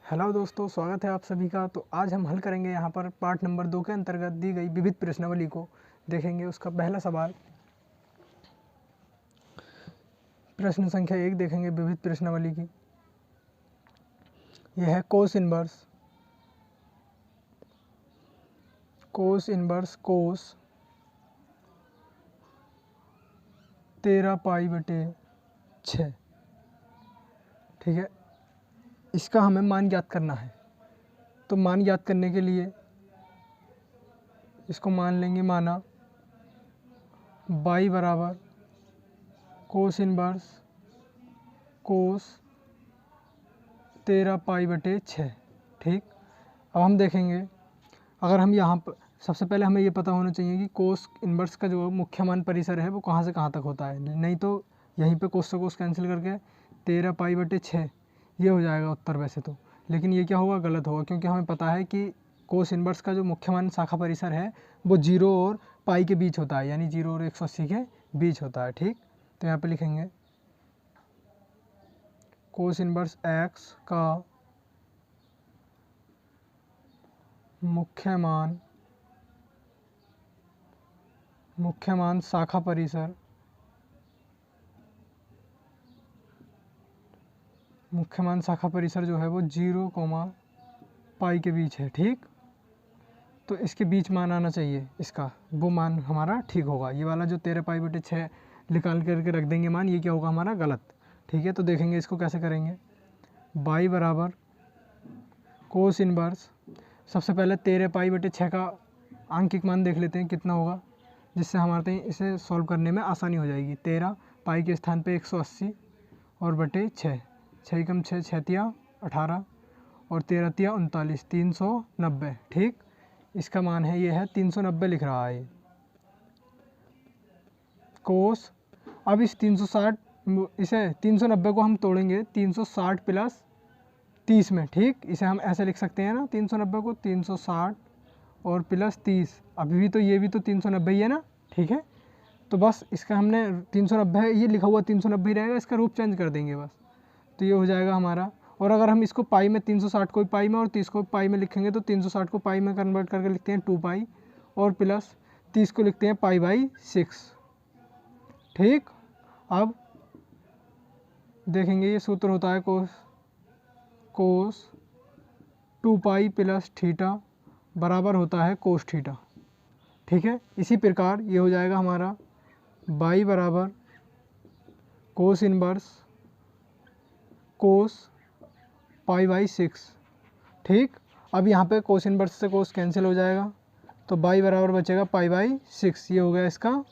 Hello दोस्तों, स्वागत है आप सभी का। तो आज हम हल करेंगे यहाँ पर पार्ट नंबर 2 के अंतर्गत दी गई विविध प्रश्नावली को। देखेंगे उसका पहला सवाल, प्रश्न संख्या 1 देखेंगे विविध प्रश्नावली की। यह है कोस इनवर्स कोस 13π/6। ठीक है, इसका हमें मान ज्ञात करना है। तो मान ज्ञात करने के लिए इसको मान लेंगे, माना y बराबर कोस इनवर्स कोस 13π/6। ठीक, अब हम देखेंगे, अगर हम यहाँ पर सबसे पहले हमें ये पता होना चाहिए कि कोस इनवर्स का जो मुख्य मान परिसर है वो कहाँ से कहाँ तक होता है। नहीं तो यहीं पे कोस से कोस कैंसिल करके 13π/6 ये हो जाएगा उत्तर वैसे तो, लेकिन ये क्या होगा, गलत होगा, क्योंकि हमें पता है कि कोस इनवर्स का जो मुख्य मान शाखा परिसर है वो 0 और पाई के बीच होता है, यानी 0 और 180 के बीच होता है। ठीक, तो यहाँ पे लिखेंगे कोस इनवर्स x का मुख्य मान शाखा परिसर जो है वो 0, पाई के बीच है। ठीक, तो इसके बीच मान आना चाहिए, इसका वो मान हमारा ठीक होगा। ये वाला जो 13π/6 निकाल करके रख देंगे मान, ये क्या होगा हमारा गलत। ठीक है, तो देखेंगे इसको कैसे करेंगे। y बराबर कोस इनवर्स, सबसे पहले 13π/6 का आंकिक मान देख लेते हैं कितना होगा, जिससे हमारे इसे सॉल्व करने में आसानी हो जाएगी। 13 पाई के स्थान पे 180 और बटे 6, 6 कम 6 6 18 और 13 39, 390। ठीक, इसका मान है, ये है 390 लिख रहा है कोस। अब इस 360 इसे 390 को हम तोड़ेंगे 360 प्लस 30 में। ठीक, इसे हम ऐसे लिख सकते हैं ना, 390 को 360 और प्लस 30, अभी भी तो ये भी तो 390 ही है ना। ठीक है, तो बस इसका हमने 390 है, ये लिखा हुआ 390 ही रहेगा, इसका रूप चेंज कर देंगे बस, तो ये हो जाएगा हमारा। और अगर हम इसको पाई में 360 को पाई में और 30 को पाई में लिखेंगे तो 360 को पाई में कन्वर्ट करके लिखते हैं 2 पाई और प्लस 30 को लिखते हैं π/6। ठीक, अब देखेंगे ये सूत्र होता है कोस 2 पाई प्लस थीटा बराबर होता है कोस थीटा। ठीक है, इसी प्रकार ये हो जाएगा हमारा y बराबर कोस इनवर्स कोस π/6। ठीक, अब यहाँ पे कोस इनवर्स से कोस कैंसिल हो जाएगा, तो y बराबर बचेगा π/6, ये हो गया इसका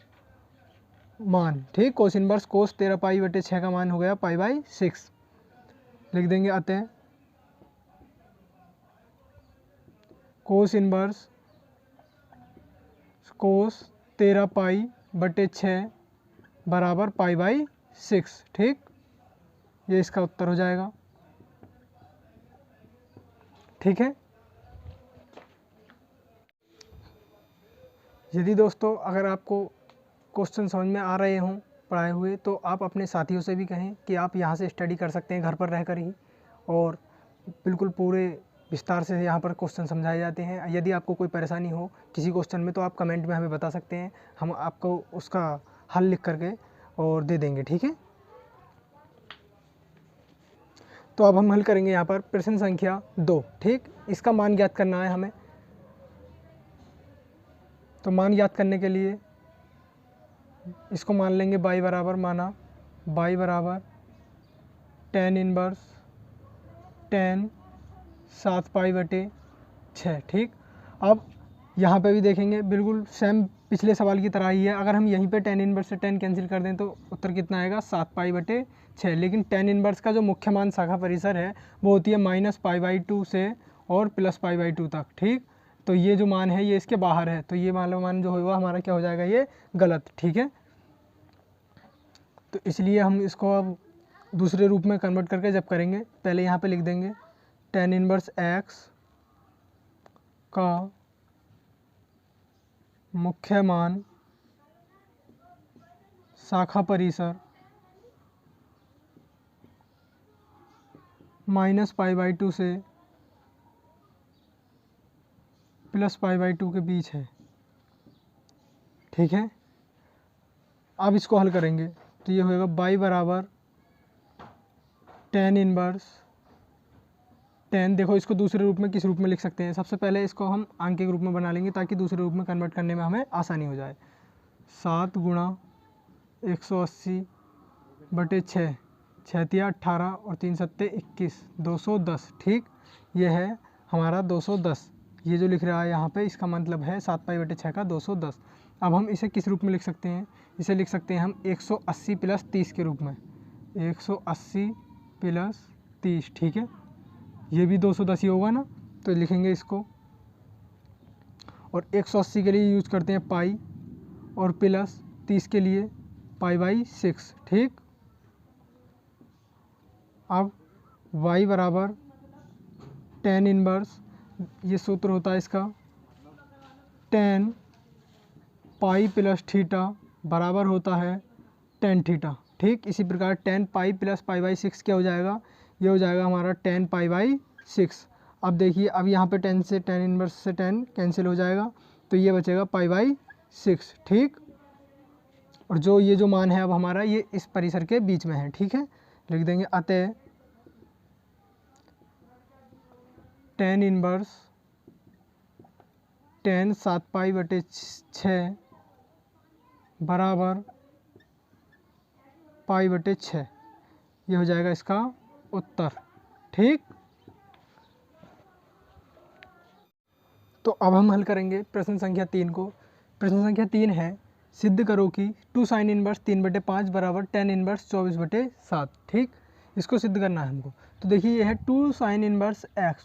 मान। ठीक, कोस इनवर्स कोस 13π/6 का मान हो गया π/6, लिख देंगे। अतः कोस इनवर्स कोस 13π/6 बराबर π/6। ठीक, ये इसका उत्तर हो जाएगा। ठीक है, यदि दोस्तों अगर आपको क्वेश्चन समझ में आ रहे हों पढ़ाए हुए, तो आप अपने साथियों से भी कहें कि आप यहाँ से स्टडी कर सकते हैं घर पर रहकर ही, और बिल्कुल पूरे विस्तार से यहाँ पर क्वेश्चन समझाए जाते हैं। यदि आपको कोई परेशानी हो किसी क्वेश्चन में तो आप कमेंट में हमें बता सकते हैं, हम आपको उसका हल लिख करके और दे देंगे। ठीक है, तो अब हम हल करेंगे यहाँ पर प्रश्न संख्या 2। ठीक, इसका मान ज्ञात करना है हमें। तो मान ज्ञात करने के लिए इसको मान लेंगे y बराबर, माना y बराबर tan इनवर्स tan 7π/6। ठीक, अब यहाँ पे भी देखेंगे बिल्कुल सेम पिछले सवाल की तरह ही है। अगर हम यहीं पे tan इनवर्स से tan कैंसिल कर दें तो उत्तर कितना आएगा, 7π/6। लेकिन tan इनवर्स का जो मुख्य मान शाखा परिसर है वो होती है -π/2 से और +π/2 तक। ठीक, तो ये जो मान है ये इसके बाहर है, तो ये मान जो होगा हमारा क्या हो जाएगा, ये गलत। ठीक है, तो इसलिए हम इसको अब दूसरे रूप में कन्वर्ट करके जब करेंगे, पहले यहाँ पे लिख देंगे tan इनवर्स x का मुख्य मान शाखा परिसर -π/2 से प्लस पाई बाई 2 के बीच है, ठीक है। अब इसको हल करेंगे तो ये होएगा बाई बराबर टेन इनवर्स टेन। देखो इसको दूसरे रूप में किस रूप में लिख सकते हैं, सबसे पहले इसको हम अंक के रूप में बना लेंगे ताकि दूसरे रूप में कन्वर्ट करने में हमें आसानी हो जाए। 7 गुणा 180/6, 6 तिया 18 और 3 सत्ते 21, 210, ठीक। ये है हमारा 210। ये जो लिख रहा है यहाँ पे इसका मतलब है 7π/6 का 210। अब हम इसे किस रूप में लिख सकते हैं, इसे लिख सकते हैं हम 180 + 30 के रूप में, 180 + 30, ठीक है। ये भी 210 ही होगा ना, तो लिखेंगे इसको। और 180 के लिए यूज करते हैं पाई और प्लस 30 के लिए π/6, ठीक। अब y बराबर टेन इनवर्स, ये सूत्र होता है इसका, टेन पाई प्लस थीटा बराबर होता है टेन थीटा, ठीक। इसी प्रकार टेन पाई प्लस π/6 क्या हो जाएगा, ये हो जाएगा हमारा 10 π/6। अब देखिए, अब यहाँ पे 10 से 10 इनवर्स से 10 कैंसिल हो जाएगा, तो ये बचेगा π/6, ठीक। और जो ये जो मान है अब हमारा ये इस परिसर के बीच में है, ठीक है। लिख देंगे अतः 10 इनवर्स 10 7π/6 बराबर π/6, ये हो जाएगा इसका उत्तर, ठीक। तो अब हम हल करेंगे प्रश्न संख्या 3 को। प्रश्न संख्या 3 है, सिद्ध करो कि 2 sin इनवर्स 3/5 बराबर 10 इनवर्स 24/7, ठीक। इसको सिद्ध करना है हमको। तो देखिए ये है 2 sin इनवर्स x।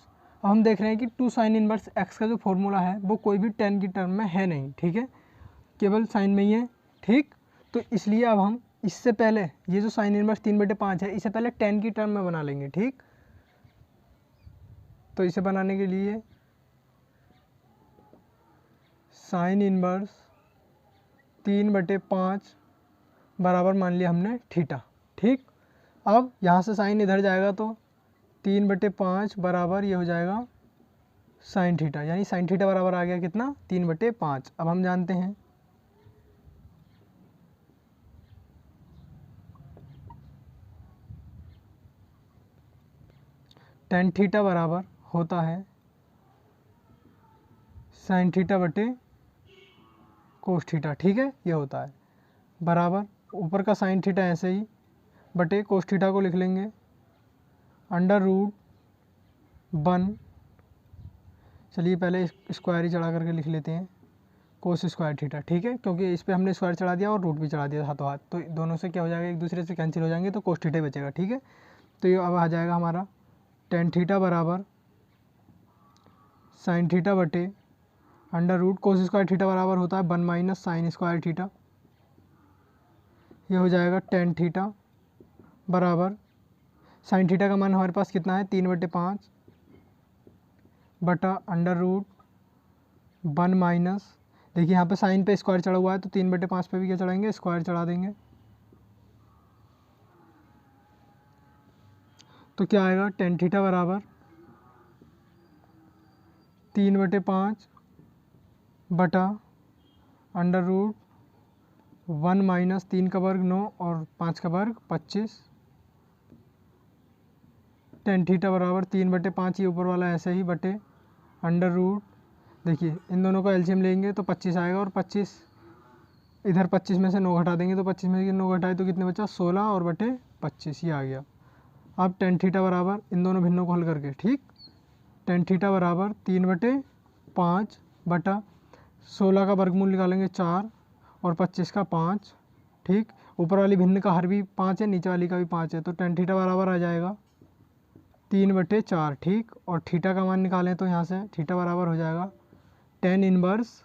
अब हम देख रहे हैं कि 2 sin इनवर्स x का जो फॉर्मूला है वो कोई भी 10 की टर्म में है नहीं, ठीक है, केवल साइन में ही है, ठीक। तो इसलिए अब हम इससे पहले ये जो sin इनवर्स 3/5 है इसे पहले 10 की टर्म में बना लेंगे, ठीक। तो इसे बनाने के लिए sin इनवर्स 3/5 बराबर मान लिया हमने थीटा, ठीक। अब यहाँ से साइन इधर जाएगा तो 3/5 बराबर ये हो जाएगा साइन थीटा, यानी साइन थीटा बराबर आ गया कितना, 3/5। अब हम जानते हैं tan थीटा बराबर होता है साइन थीटा बटे कोस थीटा, ठीक है, ये होता है बराबर ऊपर का साइन थीटा ऐसे ही बटे कोस थीटा को लिख लेंगे √1। चलिए पहले स्क्वायर ही चढ़ा करके लिख लेते हैं, कोस स्क्वायर थीटा, ठीक है, क्योंकि इस पर हमने स्क्वायर चढ़ा दिया और रूट भी चढ़ा दिया हाथों हाथ, तो दोनों से क्या हो जाएगा, एक दूसरे से कैंसिल हो जाएंगे, तो कोस थीटा बचेगा, ठीक है। तो ये अब आ जाएगा हमारा tan थीटा बराबर साइन थीटा बटे कोस स्क्वायर थीटा बराबर होता है 1 - साइन स्क्वायर थीटा। ये हो जाएगा tan थीटा बराबर साइन थीटा का मान हमारे पास कितना है, 3/5 बटा √1 - देखिए यहाँ पे साइन पे स्क्वायर चढ़ा हुआ है तो 3/5 पे भी क्या चढ़ाएंगे, स्क्वायर चढ़ा देंगे। तो क्या आएगा, tan थीटा बराबर 3/5 बटा √1 - 3 का वर्ग 9 और 5 का वर्ग 25। tan थीटा बराबर 3/5 ही ऊपर वाला ऐसे ही बटे देखिए इन दोनों का एलसीएम लेंगे तो 25 आएगा, और 25 इधर 25 में से 9 घटा देंगे तो 25 में से 9 घटाए तो कितने बचा, 16 और बटे 25, ये आ गया। अब tan थीटा बराबर इन दोनों भिन्नों को हल करके, ठीक, tan थीटा बराबर 3/5 बटा 16 का वर्गमूल निकालेंगे 4 और 25 का 5, ठीक। ऊपर वाली भिन्न का हर भी 5 है, नीचे वाली का भी 5 है, तो tan थीटा बराबर आ जाएगा 3/4, ठीक। और थीटा का मान निकालें तो यहाँ से थीटा बराबर हो जाएगा tan इनवर्स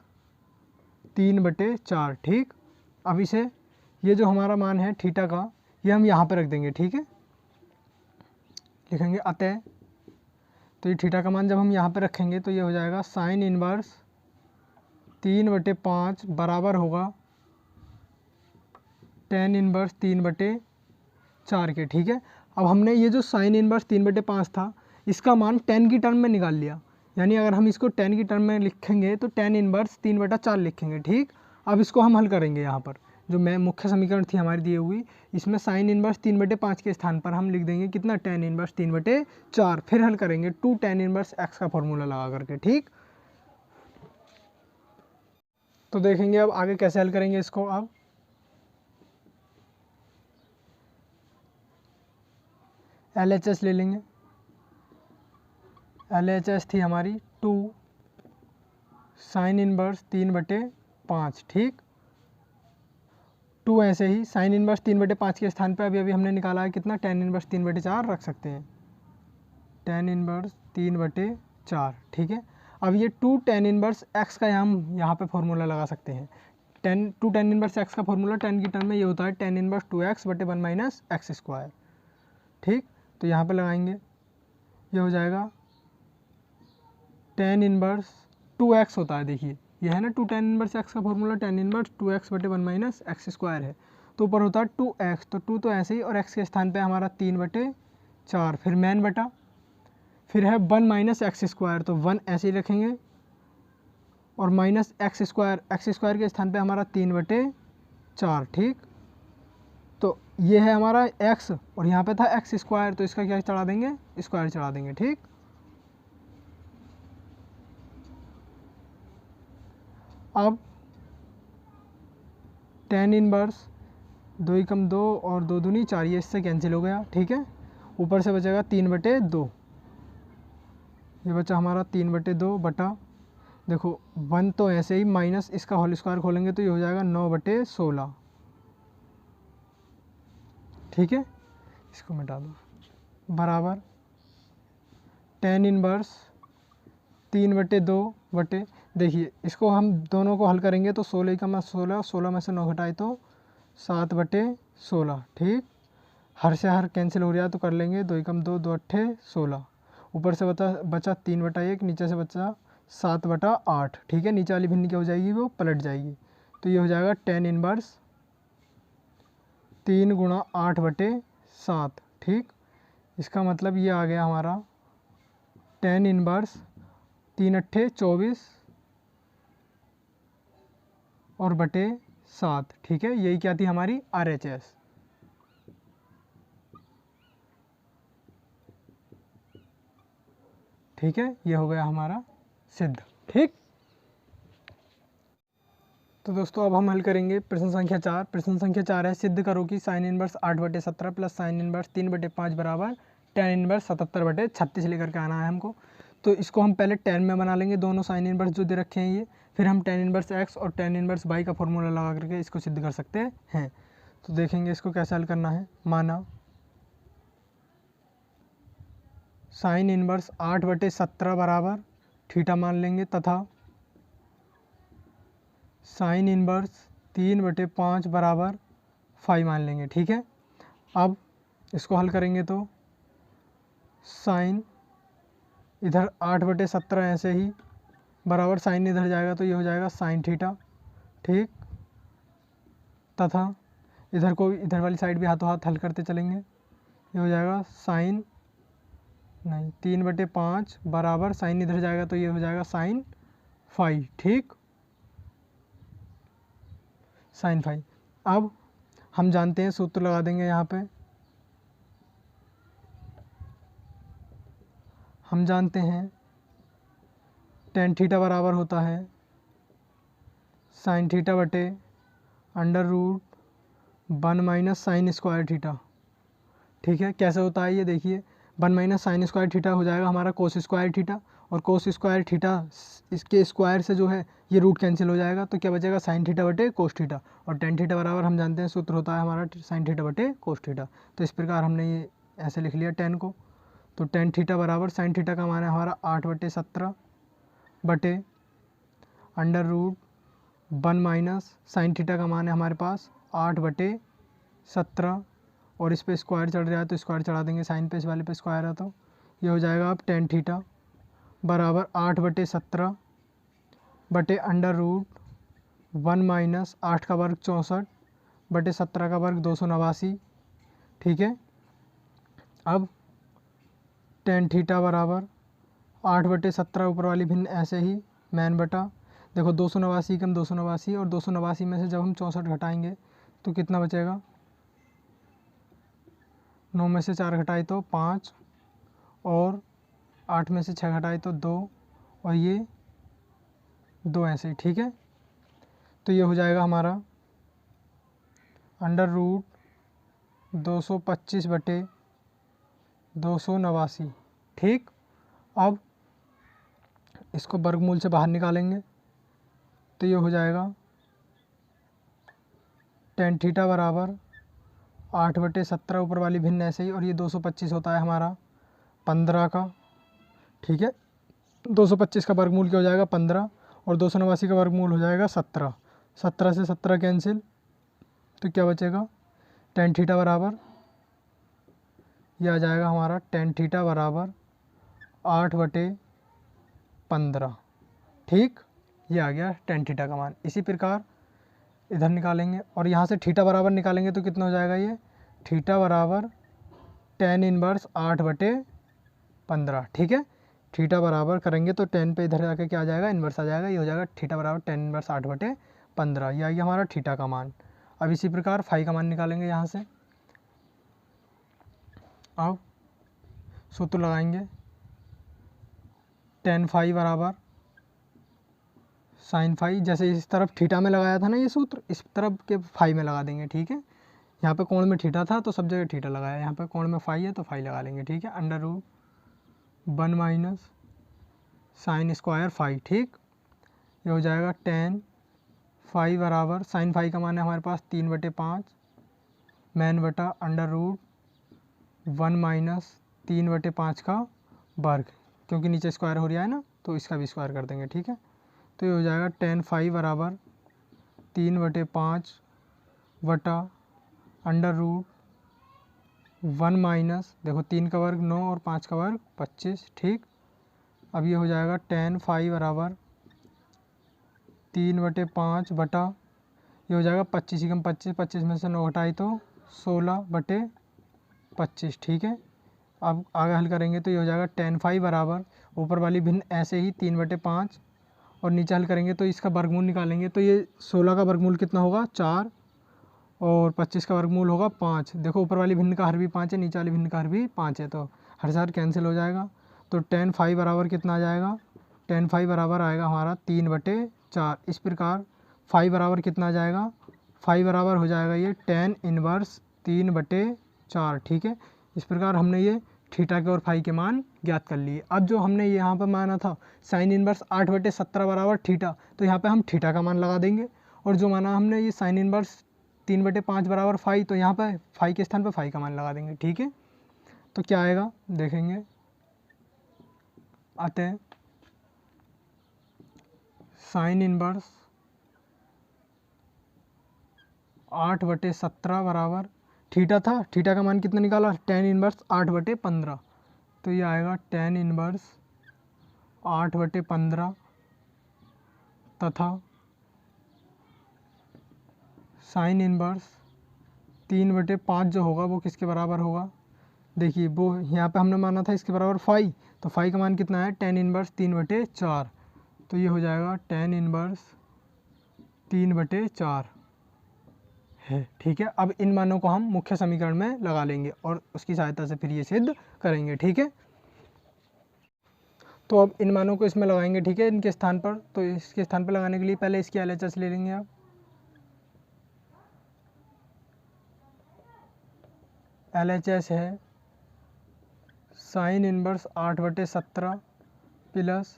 3/4, ठीक। अब इसे ये जो हमारा मान है थीटा का ये हम यहाँ पे रख देंगे, ठीक है, लिखेंगे अतः। तो ये थीटा का मान जब हम यहाँ पे रखेंगे तो ये हो जाएगा साइन इनवर्स 3/5 बराबर होगा tan इनवर्स 3/4 के, ठीक है। अब हमने ये जो साइन इनवर्स 3/5 था इसका मान tan की टर्म में निकाल लिया, यानी अगर हम इसको टेन की टर्म में लिखेंगे तो टेन इनवर्स 3/4 लिखेंगे। ठीक, अब इसको हम हल करेंगे। यहाँ पर जो मैं मुख्य समीकरण थी हमारी दी हुई, इसमें साइन इनवर्स 3/5 के स्थान पर हम लिख देंगे कितना, टेन इनवर्स 3/4। फिर हल करेंगे टू टेन इनवर्स एक्स का फॉर्मूला लगा करके। ठीक, तो देखेंगे अब आगे कैसे हल करेंगे इसको। अब LHS ले लेंगे। LHS थी हमारी 2 साइन इनवर्स 3/5। ठीक, 2 ऐसे ही साइन इनवर्स 3/5 के स्थान पे अभी हमने निकाला है कितना, टेन इनवर्स 3/4 रख सकते हैं, टेन इनवर्स 3/4। ठीक है, अब ये 2 टेन इनवर्स एक्स का हम यहाँ पे फॉर्मूला लगा सकते हैं। टेन इनवर्स एक्स का फॉर्मूला टेन की टर्म में ये होता है टेन इनवर्स 2x/1 - x²। ठीक, तो यहाँ पे लगाएंगे, ये हो जाएगा टेन इनवर्स 2x होता है। देखिए ये है ना 2 टेन इनवर्स एक्स का formula, tan inverse 2x/1 - x²। है तो ऊपर होता है 2x, तो 2 तो ऐसे ही, और x के स्थान पे हमारा 3/4, फिर मैन बटा, फिर है 1 - x², तो 1 ऐसे ही रखेंगे, और माइनस x² के स्थान पे हमारा 3/4। ठीक, तो ये है हमारा x, और यहाँ पे था x², तो इसका क्या चढ़ा देंगे, स्क्वायर चढ़ा देंगे। ठीक, अब टेन इनवर्स 2 × 2 और 2 दूनी 4, ये इससे कैंसिल हो गया। ठीक है, ऊपर से बचेगा 3/2, ये बचा हमारा 3/2 बटा, देखो 1 तो ऐसे ही, माइनस इसका होल स्क्वायर खोलेंगे तो ये हो जाएगा 9/16। ठीक है, इसको मिटा दो, बराबर टेन इनवर्स 3/2 बटे, देखिए इसको हम दोनों को हल करेंगे तो 16 का 16, 16 में से 9 घटाए तो 7/16। ठीक, हर से हर कैंसिल हो रहा है तो कर लेंगे, 2 × 2, 2 × 8 16, ऊपर से बचा 3/1, नीचे से बचा 7/8। ठीक है, नीचे वाली भिन्न क्या हो जाएगी, वो पलट जाएगी, तो ये हो जाएगा टेन इनवर्स 3 × 8/7। ठीक, इसका मतलब ये आ गया हमारा टेन इनवर्स 3 × 8 = 24 और बटे 7। ठीक है, यही क्या थी हमारी RHS। ठीक है, ये हो गया हमारा सिद्ध। ठीक, तो दोस्तों अब हम हल करेंगे प्रश्न संख्या 4। प्रश्न संख्या 4 है, सिद्ध करो कि sine inverse 8/17 plus sine inverse 3/5 बराबर टेन इनवर्स 77/36 लेकर के आना है हमको। तो इसको हम पहले टेन में बना लेंगे, दोनों साइन इनवर्स जो दे रखे हैं ये, फिर हम टेन इनवर्स एक्स और टेन इनवर्स वाई का फॉर्मूला लगा करके इसको सिद्ध कर सकते हैं। तो देखेंगे इसको कैसे हल करना है। माना साइन इनवर्स 8/17 बराबर थीटा मान लेंगे, तथा साइन इनवर्स 3/5 बराबर 5 मान लेंगे। ठीक है, अब इसको हल करेंगे तो साइन इधर 8/17 ऐसे ही बराबर, साइन इधर जाएगा तो ये हो जाएगा साइन थीटा। ठीक, तथा इधर को इधर वाली साइड भी हाथों हाथ हल करते चलेंगे, ये हो जाएगा साइन 3/5 बराबर, साइन इधर जाएगा तो ये हो जाएगा साइन 5। ठीक, साइन 5। अब हम जानते हैं, सूत्र लगा देंगे यहाँ पे, हम जानते हैं टेन थीटा बराबर होता है साइन थीटा बटे √1 - साइन स्क्वायर थीटा। ठीक है, कैसे होता है ये देखिए, 1 - साइन स्क्वायर थीटा हो जाएगा हमारा कोस स्क्वायर थीटा, और कोस स्क्वायर थीटा इसके स्क्वायर से जो है ये रूट कैंसिल हो जाएगा, तो क्या बचेगा साइन थीटा बटे कोस थीटा, और टेन थीटा बराबर हम जानते हैं सूत्र होता है हमारा साइन थीटा बटे कोस थीटा। तो इस प्रकार हमने ये ऐसे लिख लिया टेन को, तो टेन थीटा बराबर साइन थीटा का मान है हमारा 8/17 बटे √1 - साइन थीटा का मान है हमारे पास 8/17, और इस पे स्क्वायर चढ़ रहा है तो स्क्वायर चढ़ा देंगे, साइन पे इस वाले पे स्क्वायर है तो ये हो जाएगा अब टेन थीटा बराबर 8/17 बटे √1 - 8 का वर्ग 64 बटे 17 का वर्ग 289। ठीक है, अब टेन थीटा बराबर 8/17 ऊपर वाली भिन्न ऐसे ही मैन बटा, देखो 289 कम 289, और 289 में से जब हम 64 घटाएंगे तो कितना बचेगा, 9 में से 4 घटाए तो 5, और 8 में से 6 घटाए तो 2, और ये 2 ऐसे ही, ठीक है। तो ये हो जाएगा हमारा √225/289, ठीक। अब इसको वर्गमूल से बाहर निकालेंगे तो ये हो जाएगा tan थीटा बराबर 8/17 ऊपर वाली भिन्न ऐसे ही, और ये 225 होता है हमारा 15 का, ठीक है। 225 का वर्गमूल क्या हो जाएगा 15, और 289 का वर्गमूल हो जाएगा 17, 17 से 17 कैंसिल, तो क्या बचेगा, tan थीटा बराबर, ये आ जाएगा हमारा tan थीटा बराबर 8/15, ठीक। ये आ गया tan थीटा का मान। इसी प्रकार इधर निकालेंगे, और यहाँ से थीटा बराबर निकालेंगे तो कितना हो जाएगा, ये थीटा बराबर tan इनवर्स 8/15, ठीक है। थीटा बराबर करेंगे तो tan पे इधर आके क्या आ जाएगा, इन्वर्स आ जाएगा, ये हो जाएगा थीटा बराबर tan इनवर्स 8/15, ये आ गया हमारा थीटा का मान। अब इसी प्रकार फाई का मान निकालेंगे यहाँ से। अब सूत्र लगाएंगे, tan फाई बराबर sin फाई, जैसे इस तरफ थीटा में लगाया था ना ये सूत्र, इस तरफ के फाई में लगा देंगे, ठीक है। यहाँ पे कोण में थीटा था तो सब जगह थीटा लगाया, यहाँ पे कोण में फाई है तो फाई लगा लेंगे, ठीक है। √1 माइनस sin स्क्वायर फाई, ठीक। ये हो जाएगा tan फाई बराबर, sin फाई का मान है हमारे पास 3/5 मैन बटा √1 माइनस 3/5 का वर्ग, क्योंकि नीचे स्क्वायर हो रहा है ना तो इसका भी स्क्वायर कर देंगे, ठीक है। तो ये हो जाएगा tan फाई बराबर 3/5 बटा √1 माइनस, देखो 3 का वर्ग 9 और 5 का वर्ग 25, ठीक। अब ये हो जाएगा tan फाई बराबर 3/5 बटा, ये हो जाएगा 25 कम 25, 25 में से 9 घटाई तो 16/25, ठीक है। अब आगे हल करेंगे तो ये हो जाएगा tan फाई बराबर, ऊपर वाली भिन्न ऐसे ही 3/5, और नीचे हल करेंगे तो इसका वर्गमूल निकालेंगे तो ये 16 का वर्गमूल कितना होगा 4, और 25 का वर्गमूल होगा 5। देखो ऊपर वाली भिन्न का हर भी 5 है, नीचे वाली भिन्न का हर भी 5 है, तो हर सार कैंसिल हो जाएगा। तो tan फाई बराबर कितना आ जाएगा, tan फाई बराबर आएगा हमारा 3/4। इस प्रकार फाई बराबर कितना आ जाएगा, फाई बराबर हो जाएगा ये tan इनवर्स 3/4, ठीक है। इस प्रकार हमने ये थीटा के और फाई के मान ज्ञात कर लिए। अब जो हमने यहाँ पर माना था sin इनवर्स 8/17 बराबर थीटा, तो यहाँ पे हम थीटा का मान लगा देंगे, और जो माना हमने ये sin इनवर्स 3/5 बराबर फाई, तो यहाँ पर फाई के स्थान पर फाई का मान लगा देंगे, ठीक है। तो क्या आएगा देखेंगे, अतः sin इनवर्स 8/17 बराबर, थीटा था, थीटा का मान कितना निकाला, tan इनवर्स 8/15, तो ये आएगा tan इनवर्स 8/15 तथा sin इनवर्स 3/5 जो होगा वो किसके बराबर होगा, देखिए वो यहाँ पे हमने माना था इसके बराबर फाई, तो फाई का मान कितना है tan इनवर्स 3/4, तो ये हो जाएगा tan इनवर्स 3/4 है, ठीक है। अब इन मानों को हम मुख्य समीकरण में लगा लेंगे और उसकी सहायता से फिर ये सिद्ध करेंगे, ठीक है। तो अब इन मानों को इसमें लगाएंगे, ठीक है, इनके स्थान पर। तो इसके स्थान पर लगाने के लिए पहले इसकी LHS ले लेंगे आप। LHS है sin inverse 8/17 plus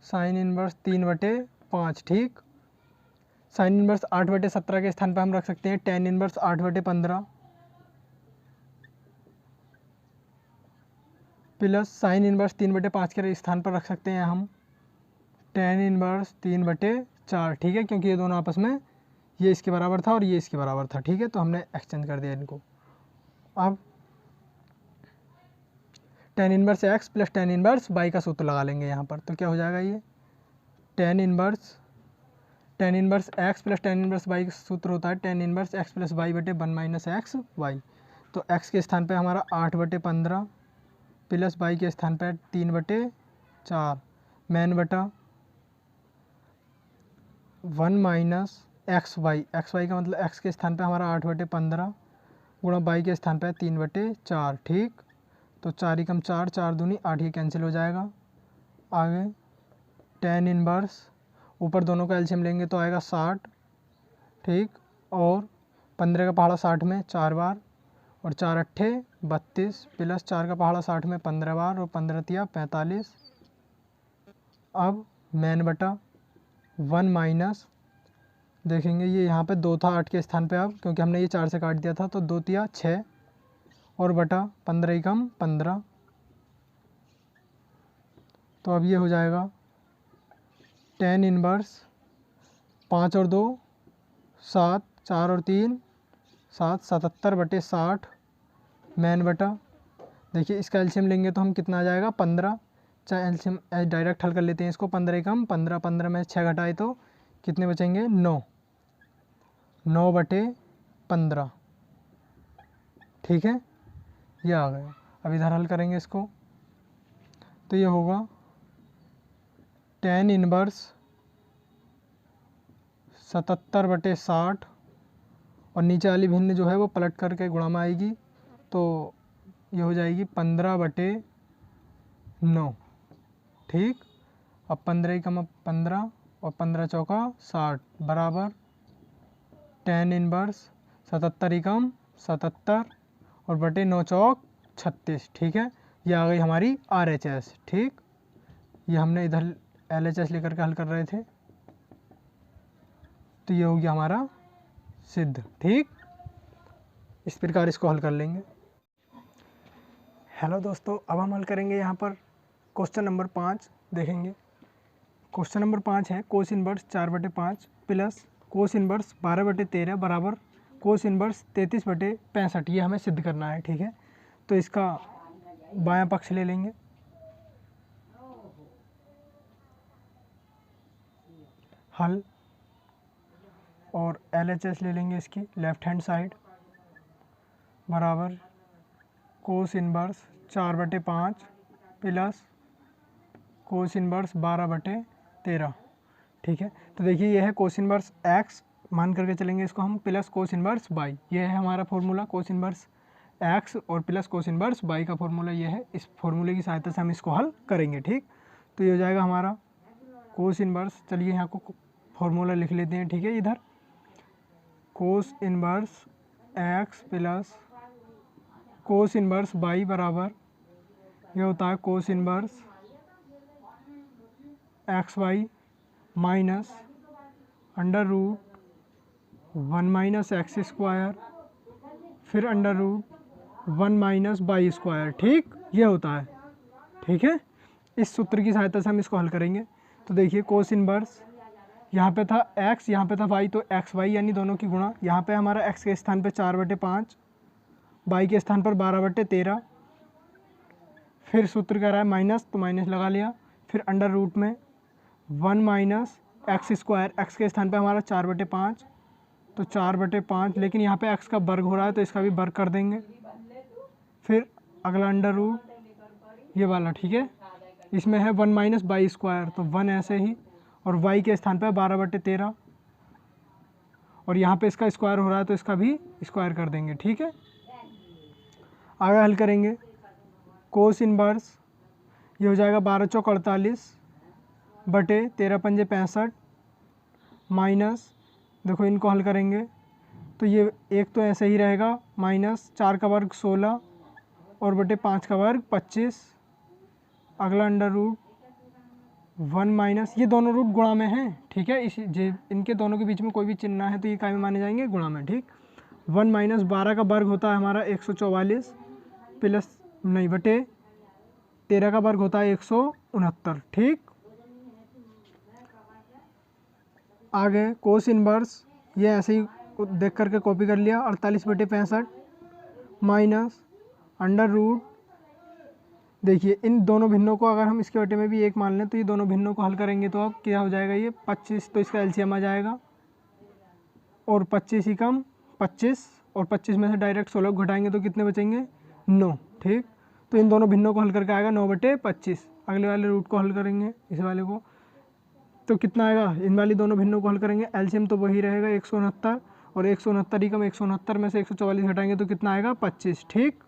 sin inverse 3/5, ठीक। sin इनवर्स 8/17 के स्थान पर हम रख सकते हैं tan inverse 8/15 plus sin inverse 3/5 के स्थान पर रख सकते हैं हम tan इनवर्स 3/4, ठीक है, क्योंकि ये दोनों आपस में, ये इसके बराबर था और ये इसके बराबर था, ठीक है। तो हमने एक्सचेंज कर दिया इनको। अब tan inverse x plus tan inverse y का सूत्र लगा लेंगे यहाँ पर। तो क्या हो जाएगा, ये tan inverse x plus tan inverse y का सूत्र होता है tan inverse x plus y बटे 1 माइनस एक्स वाई। तो x के स्थान पे हमारा 8/15 प्लस y के स्थान पर 3/4 4 मैन बटा 1 माइनस एक्स वाई का मतलब एक्स के स्थान पे हमारा 8/15 गुणा वाई के स्थान पे 3/4। ठीक, तो 4 एकम 4, 4 दूनी 8, ये कैंसिल हो जाएगा। आगे tan इनवर्स, ऊपर दोनों का एलसीएम लेंगे तो आएगा 60। ठीक, और 15 का पहाड़ा 60 में 4 बार, और 4 अट्ठे 32 प्लस 4 का पहाड़ा 60 में 15 बार, और 15 तिया 45। अब मैन बटा 1 माइनस, देखेंगे ये यहाँ पे 2 था 8 के स्थान पे, अब क्योंकि हमने ये 4 से काट दिया था तो 2 तिया 6, और बटा 15 एकम 15। तो अब ये हो जाएगा tan इनवर्स 5 और 2 7, 4 और 3 7, 77/60 मैन बटा, देखिए इसका एलसीएम लेंगे तो हम कितना आ जाएगा 15, चाहे एलसीएम डायरेक्ट हल कर लेते हैं इसको। 15 एकम 15, 15 में 6 घटाए तो कितने बचेंगे 9, 9/15। ठीक है, ये आ गया। अब इधर हल करेंगे इसको तो ये होगा tan इनवर्स 77/60, और नीचे वाली भिन्न जो है वो पलट करके गुणा में आएगी तो ये हो जाएगी 15/9। ठीक, अब 15 एकम 15 और 15 चौका 60 बराबर tan इनवर्स 77 एकम 77 और बटे 9 चौक 36। ठीक है, ये आ गई हमारी RHS। ठीक, ये हमने इधर LHS लेकर के हल कर रहे थे, तो ये हो गया हमारा सिद्ध। ठीक, इस प्रकार इसको हल कर लेंगे। हेलो दोस्तों, अब हम हल करेंगे यहाँ पर क्वेश्चन नंबर 5। देखेंगे क्वेश्चन नंबर 5 है cos inverse 4/5 plus cos inverse 12/13 बराबर कोस इनवर्स 33/65। ये हमें सिद्ध करना है। ठीक है, तो इसका बायां पक्ष ले लेंगे, हल, और LHS ले लेंगे इसकी लेफ्ट हैंड साइड बराबर cos inverse 4/5 plus cos inverse 12/13। ठीक है, तो देखिए ये है कोस इनवर्स x, मान करके चलेंगे इसको हम, प्लस कोस इनवर्स y। ये है हमारा फॉर्मूला कोस इनवर्स x और प्लस कोस इनवर्स y का फॉर्मूला ये है। इस फॉर्मूले की सहायता से हम इसको हल करेंगे। ठीक, तो ये हो जाएगा हमारा कोस इनवर्स, चलिए यहाँ को फॉर्मूला लिख लेते हैं। ठीक है, इधर cos inverse x plus cos inverse y बराबर ये होता है cos inverse XY minus under root 1 minus x square, फिर under root 1 minus y square. ठीक, ये होता है। ठीक है, इस सूत्र की सहायता से हम इसको हल करेंगे। तो देखिए कोस इनवर्स यहाँ पे था x, यहाँ पे था y, तो एक्स वाई यानी दोनों की गुणा। यहाँ पे हमारा x के स्थान पे 4/5, y के स्थान पर 12/13, फिर सूत्र कह रहा है माइनस तो माइनस लगा लिया, फिर अंडर रूट में 1 माइनस एक्स स्क्वायर, एक्स के स्थान पे हमारा 4/5 तो 4/5, लेकिन यहाँ पे x का वर्ग हो रहा है तो इसका भी वर्ग कर देंगे, फिर अगला अंडर रूट ये वाला। ठीक है, इसमें है 1 माइनस वाई स्क्वायर तो 1 ऐसे ही, और y के स्थान पे 12/13, और यहाँ पे इसका स्क्वायर हो रहा है तो इसका भी स्क्वायर कर देंगे। ठीक है, आगे हल करेंगे कोस इनवर्स, ये हो जाएगा 12 चौक 48 बटे 13 पंजे 65 माइनस, देखो इनको हल करेंगे तो ये एक तो ऐसे ही रहेगा, माइनस 4 का वर्ग 16 और बटे 5 का वर्ग 25, अगला अंडर रूट 1 माइनस, ये दोनों रूट गुणा में हैं। ठीक है, इनके दोनों के बीच में कोई भी चिन्ह ना है तो ये काय में माने जाएंगे, गुणा में। ठीक, 1 माइनस 12 का वर्ग होता है हमारा 144 प्लस नहीं बटे 13 का वर्ग होता है 169। ठीक, आगे कोस इनवर्स, ये ऐसे ही देख करके कॉपी कर लिया, 48/65 माइनस अंडर रूट, देखिए इन दोनों भिन्नों को अगर हम इसके बटे में भी 1 मान लें तो ये दोनों भिन्नों को हल करेंगे तो अब क्या हो जाएगा, ये 25, तो इसका एलसीएम आ जाएगा, और 25 ही कम 25, और 25 में से डायरेक्ट 16 घटाएंगे तो कितने बचेंगे 9। ठीक, तो इन दोनों भिन्नों को हल करके आएगा 9/25। अगले वाले रूट को हल करेंगे इस वाले को, तो कितना आएगा, इन वाली दोनों भिन्नों को हल करेंगे, एलसीएम तो वही रहेगा 169 और 169 ही कम 169 में से 144 घटाएंगे तो कितना आएगा 25। ठीक,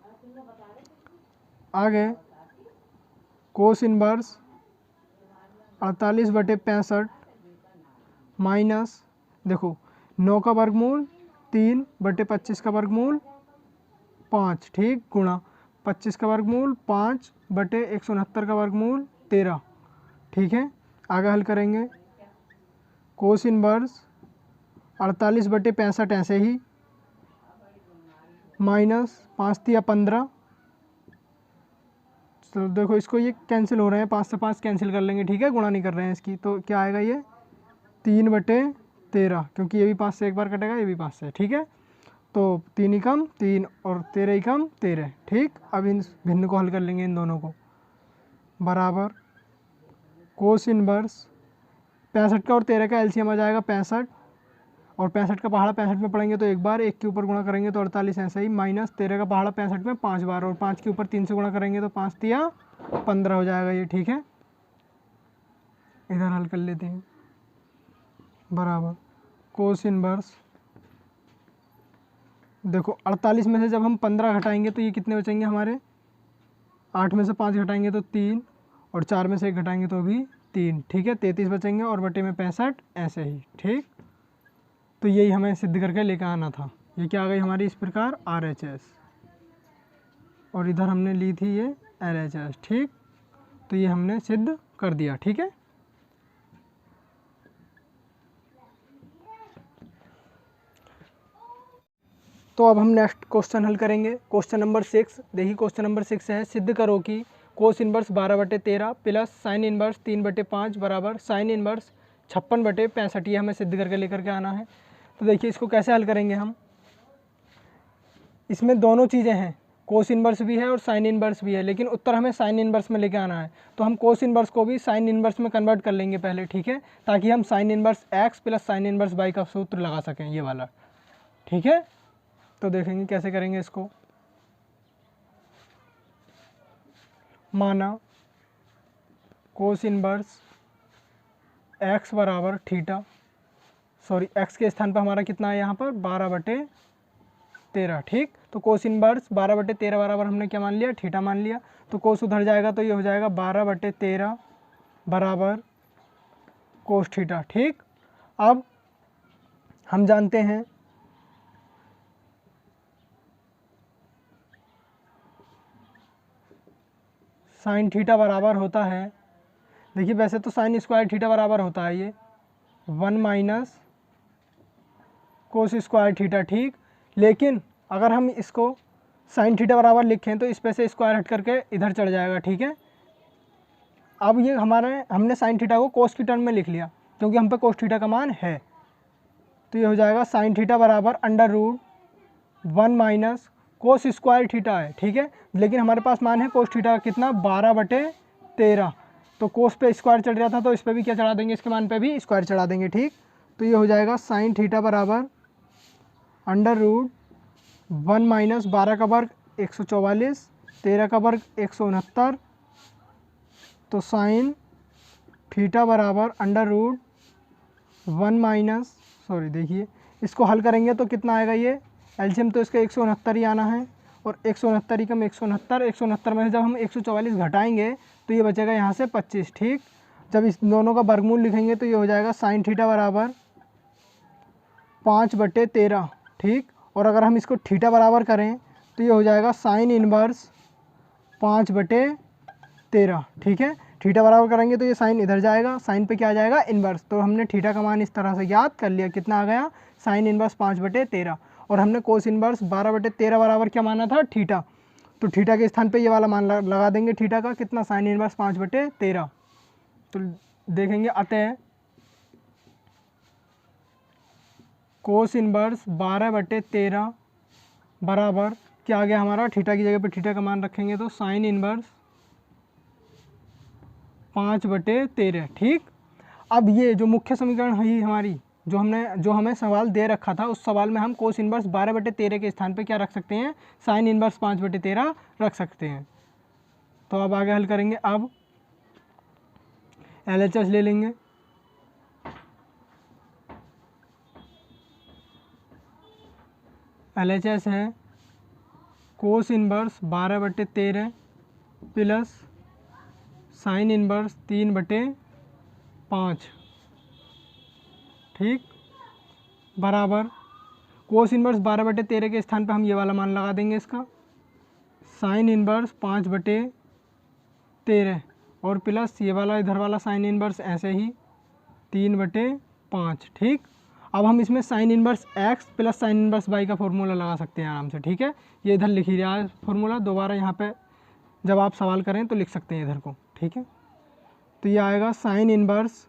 आगे कोस इनवर्स 48/65 माइनस, देखो 9 का वर्गमूल 3/25 का वर्गमूल 5, ठीक, गुणा 25 का वर्गमूल 5/169 का वर्गमूल 13। ठीक है, आगे हल करेंगे, कोस इनवर्स 48/65 ऐसे ही माइनस 5 तिया 15, तो देखो इसको ये कैंसिल हो रहे हैं, 5 से 5 कैंसिल कर लेंगे, ठीक है, गुणा नहीं कर रहे हैं इसकी, तो क्या आएगा ये 3/13, क्योंकि ये भी 5 से एक बार कटेगा, ये भी 5 से, ठीक है, तो 3 ही कम 3 और 13 ही कम 13। ठीक, अब इन भिन्न को हल कर लेंगे, इन दोनों को, बराबर कोस इनवर्स 65 का और 13 का एलसीएम आ जाएगा 65, और 65 का पहाड़ा 65 में पढ़ेंगे तो एक बार, एक के ऊपर गुणा करेंगे तो 48 ऐसा ही, माइनस 13 का पहाड़ा 65 में 5 बार, और 5 के ऊपर 3 से गुणा करेंगे तो 5 तिया 15 हो जाएगा ये। ठीक है, इधर हल कर लेते हैं, बराबर कोस इनवर्स, देखो 48 में से जब हम 15 घटाएंगे तो ये कितने बचेंगे हमारे, 8 में से 5 घटाएंगे तो 3, और 4 में से 1 घटाएंगे तो भी 3, ठीक है, 33 बचेंगे, और बटे में 65 ऐसे ही। ठीक, तो यही हमें सिद्ध करके लेकर आना था, ये क्या आ गई हमारी इस प्रकार RHS, और इधर हमने ली थी ये LHS। ठीक, तो ये हमने सिद्ध कर दिया। ठीक है, तो अब हम नेक्स्ट क्वेश्चन हल करेंगे, क्वेश्चन नंबर 6। देखिए क्वेश्चन नंबर 6 है, सिद्ध करो कि cos inverse 12/13 plus sine inverse 3/5 बराबर साइन इनवर्स 56/65, ये हमें सिद्ध करके लेकर के आना है। तो देखिए इसको कैसे हल करेंगे हम, इसमें दोनों चीज़ें हैं, कोस इनवर्स भी है और साइन इनवर्स भी है, लेकिन उत्तर हमें साइन इनवर्स में लेके आना है, तो हम कोस इनवर्स को भी साइन इनवर्स में कन्वर्ट कर लेंगे पहले। ठीक है, ताकि हम sine inverse x plus sine inverse y का सूत्र लगा सकें, ये वाला। ठीक है, तो देखेंगे कैसे करेंगे इसको, माना कोस इनवर्स x बराबर थीटा, सॉरी x के स्थान पर हमारा कितना है यहाँ पर 12/13। ठीक, तो कोस इनवर्स 12/13 बराबर हमने क्या मान लिया, थीटा मान लिया, तो कोस उधर जाएगा तो ये हो जाएगा 12/13 बराबर कोस थीटा। ठीक, अब हम जानते हैं साइन थीटा बराबर होता है, देखिए वैसे तो साइन स्क्वायर थीटा बराबर होता है ये 1 माइनस कोस स्क्वायर थीटा। ठीक, लेकिन अगर हम इसको साइन थीटा बराबर लिखें तो इस पे से स्क्वायर हट करके इधर चढ़ जाएगा। ठीक है, अब ये हमने साइन थीटा को कोस की टर्म में लिख लिया, क्योंकि हम पे कोस थीटा का मान है, तो ये हो जाएगा साइन थीटा बराबर √1 माइनस कोस स्क्वायर थीटा है। ठीक है, लेकिन हमारे पास मान है कोस थीटा का कितना 12/13, तो कोस पे स्क्वायर चढ़ रहा था तो इस पर भी क्या चढ़ा देंगे, इसके मान पे भी स्क्वायर चढ़ा देंगे। ठीक, तो ये हो जाएगा साइन थीटा बराबर √1 माइनस 12 का वर्ग 144, 13 का वर्ग 169, तो साइन थीटा बराबर √1 माइनस, सॉरी देखिए इसको हल करेंगे तो कितना आएगा, ये एलसीएम तो इसका 169 ही आना है, और 169 ही कम 169 में से जब हम 144 घटाएंगे तो ये बचेगा यहाँ से 25। ठीक, जब इस दोनों का वर्गमूल लिखेंगे तो ये हो जाएगा साइन थीटा बराबर 5/13। ठीक, और अगर हम इसको थीटा बराबर करें तो ये हो जाएगा साइन इनवर्स 5/13। ठीक है, थीटा बराबर करेंगे तो ये साइन इधर जाएगा, साइन पे क्या आ जाएगा इन्वर्स, तो हमने थीटा का मान इस तरह से याद कर लिया, कितना आ गया साइन इन्वर्स 5/13, और हमने कोस इन्वर्स 12/13 बराबर क्या माना था थीटा, तो थीटा के स्थान पे ये वाला मान लगा देंगे थीटा का, कितना साइन इन्वर्स 5/13। तो देखेंगे अतः कोस इन्वर्स 12/13 बराबर क्या आ गया हमारा, थीटा की जगह पे थीटा का मान रखेंगे तो साइन इन्वर्स 5/13। ठीक, अब ये जो मुख्य समीकरण है हमारी, जो हमें सवाल दे रखा था, उस सवाल में हम कोस इन्वर्स 12/13 के स्थान पे क्या रख सकते हैं, साइन इन्वर्स 5/13 रख सकते हैं। तो अब आगे हल करेंगे, अब LHS ले लेंगे। LHS है cos inverse 12/13 plus sine inverse 3/5, ठीक, बराबर कोस इनवर्स 12/13 के स्थान पे हम ये वाला मान लगा देंगे इसका, साइन इनवर्स 5/13 और प्लस ये वाला इधर वाला साइन इनवर्स ऐसे ही 3/5, ठीक। अब हम इसमें sine inverse x plus sine inverse y का फॉर्मूला लगा सकते हैं आराम से, ठीक है। ये इधर लिख ही रहा है फॉर्मूला, दोबारा यहाँ पे जब आप सवाल करें तो लिख सकते हैं इधर को, ठीक है। तो ये आएगा साइन इनवर्स,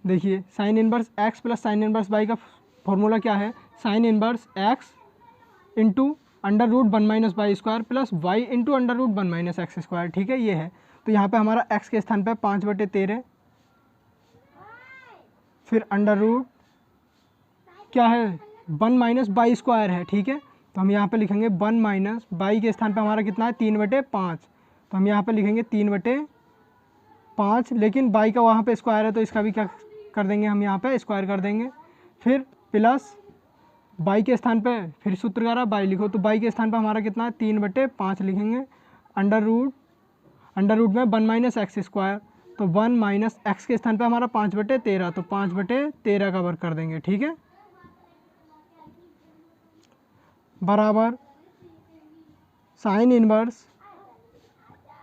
देखिए sine inverse x plus sine inverse y का फॉर्मूला क्या है, sine inverse x into √1 - y² plus y into √1 - x², ठीक है, ये है। तो यहाँ पे हमारा x के स्थान पे 5/13, फिर अंडर रूट क्या है 1 - y² है, ठीक है। तो हम यहाँ पे लिखेंगे 1 - y के स्थान पे हमारा कितना है 3/5, तो हम यहाँ पे लिखेंगे 3/5, लेकिन y का वहाँ पे स्क्वायर है तो इसका भी क्या कर देंगे हम यहाँ पे स्क्वायर कर देंगे। फिर प्लस y के स्थान पे फिर सूत्र करा y लिखो, तो y के स्थान पे हमारा कितना है 3/5 लिखेंगे, अंडर रूट में 1 - x², तो 1 - x के स्थान पे हमारा 5/13, तो 5/13 का वर्ग कर देंगे, ठीक है, बराबर साइन इनवर्स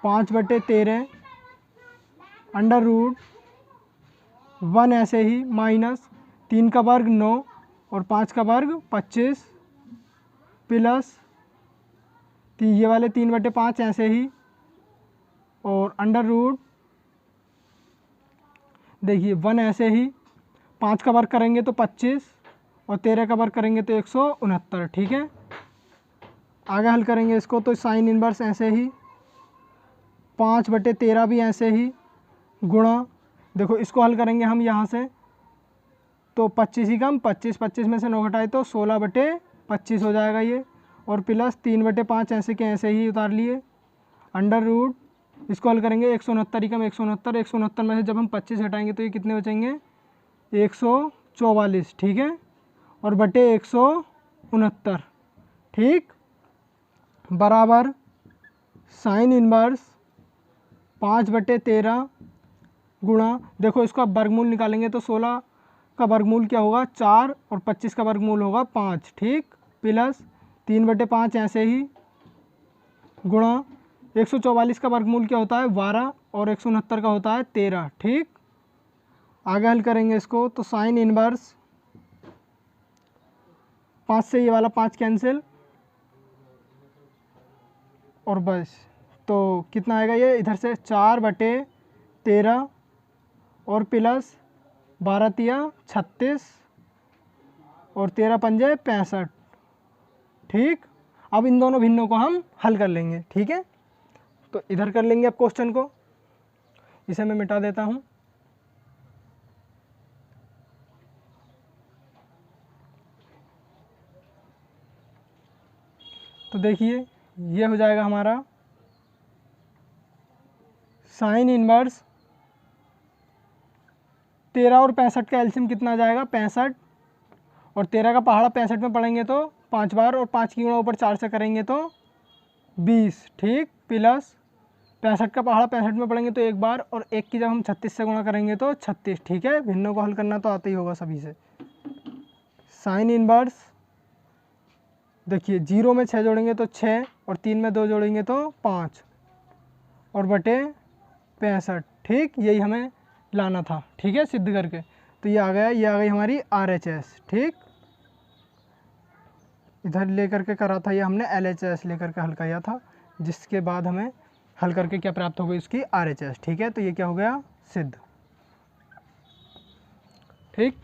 5/13 अंडर रूट 1 ऐसे ही माइनस 3 का वर्ग 9 और 5 का वर्ग 25 प्लस ये वाले 3/5 ऐसे ही और अंडर रूट देखिए 1 ऐसे ही 5 का वर्ग करेंगे तो 25 और 13 का वर्ग करेंगे तो 169, ठीक है। आगे हल करेंगे इसको तो साइन इनवर्स ऐसे ही 5/13 भी ऐसे ही गुणा, देखो इसको हल करेंगे हम यहाँ से तो 25 ही कम 25 में से 9 घटाए तो 16/25 हो जाएगा ये, और प्लस 3/5 ऐसे के ऐसे ही उतार लिए, अंडर रूट इसको हल करेंगे 169 ही कम 169 में से जब हम 25 हटाएंगे तो ये कितने बचेंगे 144, ठीक है, और बटे 169, ठीक, बराबर साइन इनवर्स 5/13 गुणा, देखो इसका वर्गमूल निकालेंगे तो 16 का वर्गमूल क्या होगा 4 और 25 का वर्गमूल होगा 5, ठीक, प्लस 3/5 ऐसे ही गुणा 144 का वर्गमूल क्या होता है 12 और 169 का होता है 13, ठीक। आगे हल करेंगे इसको तो साइन इनवर्स 5 से ये वाला 5 कैंसिल और बस, तो कितना आएगा ये इधर से 4/13 और प्लस 12 तिया 36 और 13 पंजे 65, ठीक। अब इन दोनों भिन्नों को हम हल कर लेंगे, ठीक है। तो इधर कर लेंगे अब क्वेश्चन को, इसे मैं मिटा देता हूँ। तो देखिए ये हो जाएगा हमारा साइन इनवर्स 13 और 65 का एलसीएम कितना आ जाएगा 65, और 13 का पहाड़ा 65 में पढ़ेंगे तो 5 बार और 5 की गुणा ऊपर 4 से करेंगे तो 20, ठीक, प्लस 65 का पहाड़ा 65 में पढ़ेंगे तो 1 बार और 1 की जब हम 36 से गुणा करेंगे तो 36, ठीक है। भिन्नों को हल करना तो आता ही होगा सभी से। साइन इनवर्स देखिए 0 में 6 जोड़ेंगे तो 6 और 3 में 2 जोड़ेंगे तो 5 और बटे 65, ठीक, यही हमें लाना था, ठीक है, सिद्ध करके। तो ये आ गया, ये आ गई हमारी RHS, ठीक। इधर लेकर के करा था ये हमने LHS लेकर के हल किया था, जिसके बाद हमें हल करके क्या प्राप्त हो गई उसकी RHS, ठीक है। तो ये क्या हो गया सिद्ध, ठीक।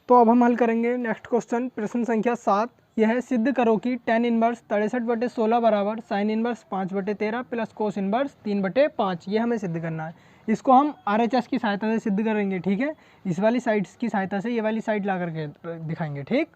तो अब हम हल करेंगे नेक्स्ट क्वेश्चन, प्रश्न संख्या 7। यह है सिद्ध करो कि tan इनवर्स 63/16 बराबर sine inverse 5/13 plus cos inverse 3/5, ये हमें सिद्ध करना है। इसको हम RHS की सहायता से सिद्ध करेंगे, ठीक है। इस वाली साइड की सहायता से ये वाली साइड ला करके दिखाएंगे, ठीक।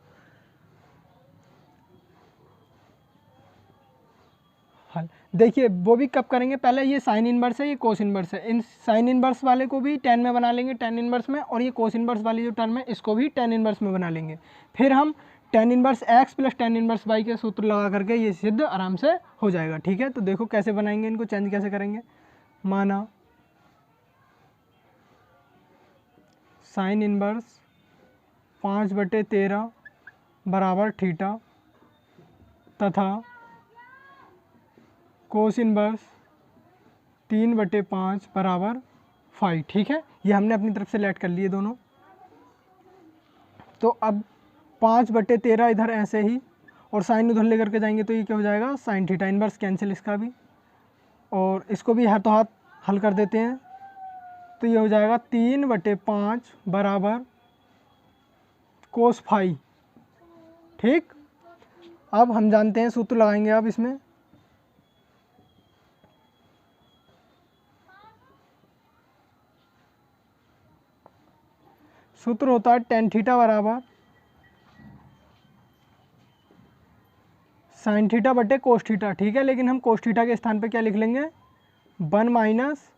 हल देखिए वो भी कब करेंगे, पहले ये साइन इनवर्स है, ये कोस इनवर्स है, इन साइन इनवर्स वाले को भी tan में बना लेंगे, tan इनवर्स में, और ये कोस इनवर्स वाली जो टर्म है इसको भी tan इनवर्स में बना लेंगे। फिर हम tan inverse x plus tan inverse y के सूत्र लगा करके ये सिद्ध आराम से हो जाएगा। ठीक है, तो देखो कैसे बनाएंगे, इनको चेंज कैसे करेंगे। माना साइन इनवर्स 5/13 बराबर थीटा तथा कोस इनवर्स 3/5 बराबर 5। ठीक है, ये हमने अपनी तरफ से लेट कर लिए दोनों। तो अब 5/13 इधर ऐसे ही, और साइन उधर लेकर के जाएंगे तो ये क्या हो जाएगा, साइन थीटा, इनवर्स कैंसिल इसका भी, और इसको भी हाथों हाथ हल कर देते हैं। तो ये हो जाएगा 3/5 बराबर कोस 5। ठीक, अब हम जानते हैं, सूत्र लगाएंगे अब इसमें। सूत्र होता है tan थीटा बराबर साइन थीटा बटे कोस थीटा। ठीक है, लेकिन हम कोस थीटा के स्थान पे क्या लिख लेंगे, 1 माइनस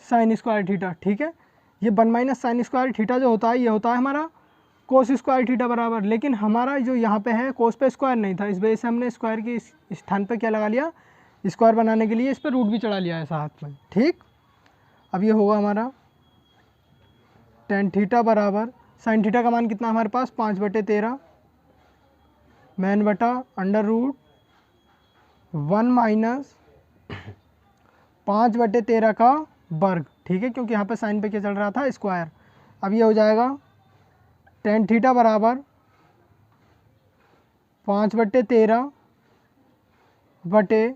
साइन स्क्वायर थीटा। ठीक है, ये 1 माइनस साइन स्क्वायर थीटा जो होता है ये होता है हमारा कोस स्क्वायर थीटा बराबर, लेकिन हमारा जो यहाँ पे है कोस पे स्क्वायर नहीं था, इस वजह से हमने स्क्वायर के स्थान पे क्या लगा लिया, स्क्वायर बनाने के लिए इस पर रूट भी चढ़ा लिया है साथ में। ठीक, अब ये होगा हमारा tan थीटा बराबर साइन थीटा का मान कितना हमारे पास, 5/13 मैन बटा अंडर रूट 1 माइनस 5/13 का वर्ग। ठीक है, क्योंकि यहाँ पे साइन पे क्या चल रहा था, स्क्वायर। अब ये हो जाएगा tan थीटा बराबर 5/13 बटे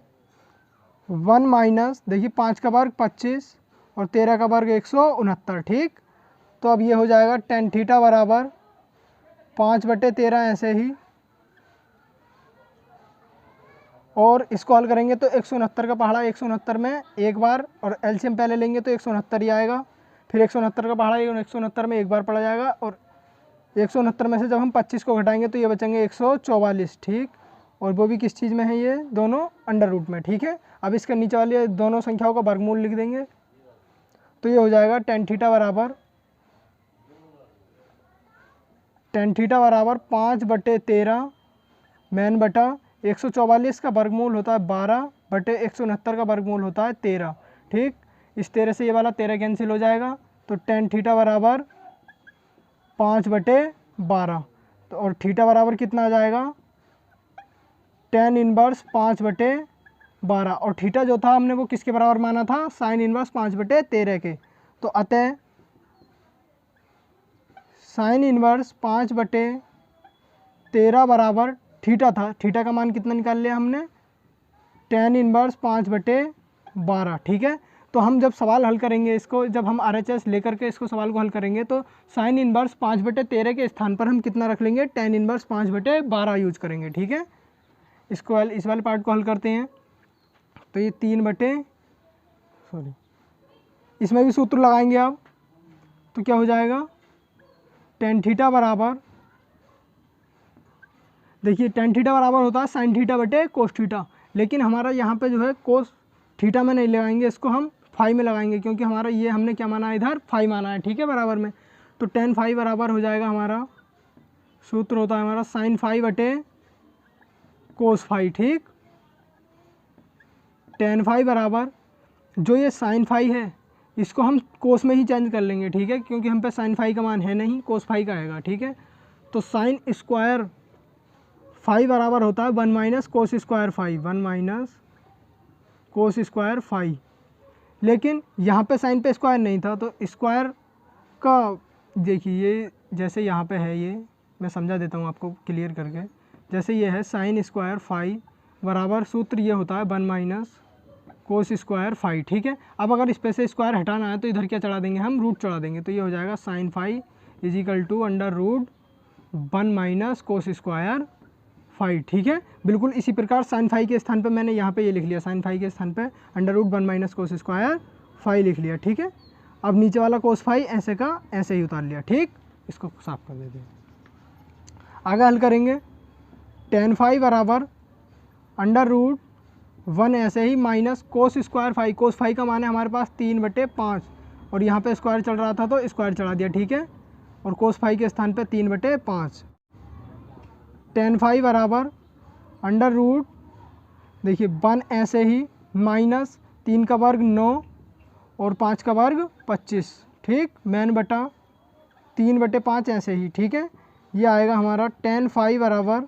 1 माइनस, देखिए 5 का वर्ग 25 और 13 का वर्ग 169। ठीक, तो अब ये हो जाएगा tan थीटा बराबर 5/13 ऐसे ही, और इसको हल करेंगे तो 169 का पहाड़ा 169 में एक बार, और एलसीएम पहले लेंगे तो 169 ही आएगा। फिर 169 का पहाड़ा 169 में एक बार पड़ा जाएगा, और 169 में से जब हम 25 को घटाएंगे तो ये बचेंगे 144। ठीक, और वो भी किस चीज़ में है, ये दोनों अंडर रूट में। ठीक है, अब इसके नीचे वाले दोनों संख्याओं का वर्गमूल लिख देंगे, तो ये हो जाएगा tan थीटा बराबर 5/13 मैन बटा 144 का वर्गमूल होता है 12/169 का वर्गमूल होता है 13। ठीक, इस 13 से ये वाला 13 कैंसिल हो जाएगा, तो tan थीटा बराबर 5/12, तो और थीटा बराबर कितना आ जाएगा, tan इनवर्स 5/12, और थीटा जो था हमने वो किसके बराबर माना था, साइन इनवर्स 5/13 के। तो अतः साइन इनवर्स 5/13 बराबर थीटा था, थीटा का मान कितना निकाल लिया हमने, tan इनवर्स 5/12। ठीक है, तो हम जब सवाल हल करेंगे इसको, जब हम RHS लेकर के इसको सवाल को हल करेंगे तो साइन इनवर्स 5/13 के स्थान पर हम कितना रख लेंगे, tan इनवर्स 5/12 यूज करेंगे। ठीक है, इसको इस वाले पार्ट को हल करते हैं, तो ये 3 इसमें भी सूत्र लगाएंगे आप, तो क्या हो जाएगा, tan थीटा बराबर, देखिए tan थीटा बराबर होता है साइन थीटा बटे कोस थीटा, लेकिन हमारा यहाँ पे जो है कोस थीटा में नहीं लगाएंगे, इसको हम फाई में लगाएंगे, क्योंकि हमारा ये हमने क्या माना है, इधर फाई माना है। ठीक है, बराबर में, तो tan फाई बराबर हो जाएगा, हमारा सूत्र होता है हमारा साइन फाई बटे कोस फाई। ठीक, tan फाई बराबर, जो ये साइन फाई है इसको हम कोस में ही चेंज कर लेंगे। ठीक है, क्योंकि हम पे साइन फाई का मान है नहीं, कोस फाई का आएगा। ठीक है, तो साइन स्क्वायर फाई बराबर होता है 1 minus cos square phi, 1 minus cos square phi, लेकिन यहाँ पे साइन पे स्क्वायर नहीं था, तो स्क्वायर का देखिए ये जैसे यहाँ पे है, ये मैं समझा देता हूँ आपको क्लियर करके। जैसे ये है साइन स्क्वायर फाई बराबर, सूत्र ये होता है 1 माइनस कोस स्क्वायर फाई। ठीक है, अब अगर इस पे से स्क्वायर हटाना है तो इधर क्या चढ़ा देंगे, हम रूट चढ़ा देंगे, तो ये हो जाएगा sine phi is equal to under root 1 minus cos square phi. ठीक है, बिल्कुल इसी प्रकार साइन फाई के स्थान पे मैंने यहाँ पे ये लिख लिया, साइन फाई के स्थान पे under root 1 minus cos square phi लिख लिया। ठीक है, अब नीचे वाला कोस फाई ऐसे का ऐसे ही उतार लिया। ठीक, इसको साफ कर देते हैं, आगे हल करेंगे। tan फाई बराबर अंडर रूट 1 ऐसे ही minus cos square phi. Cos phi का मान है हमारे पास 3/5 और यहाँ पे स्क्वायर चल रहा था तो स्क्वायर चढ़ा दिया, ठीक है। और कोस फाई के स्थान पे 3/5। टेन फाई बराबर अंडर रूट, देखिए 1 ऐसे ही माइनस 3 का वर्ग 9 और 5 का वर्ग 25, ठीक। मैन बटा 3/5 ऐसे ही, ठीक है। ये आएगा हमारा टेन फाई बराबर,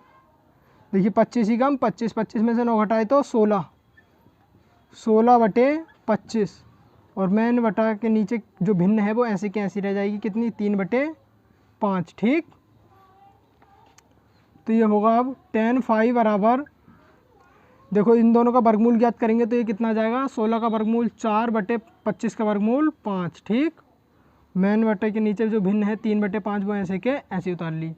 देखिए 25 ही कम 25 में से 9 घटाए तो 16/25 और मैन बटा के नीचे जो भिन्न है वो ऐसे के ऐसी रह जाएगी, कितनी 3/5, ठीक। तो ये होगा अब टेन फाई बराबर, देखो इन दोनों का वर्गमूल ज्ञात करेंगे तो ये कितना आ जाएगा, 16 का वर्गमूल 4/25 का वर्गमूल 5, ठीक। मैन बटे के नीचे जो भिन्न है 3/5 वो ऐसे के ऐसे उतार ली।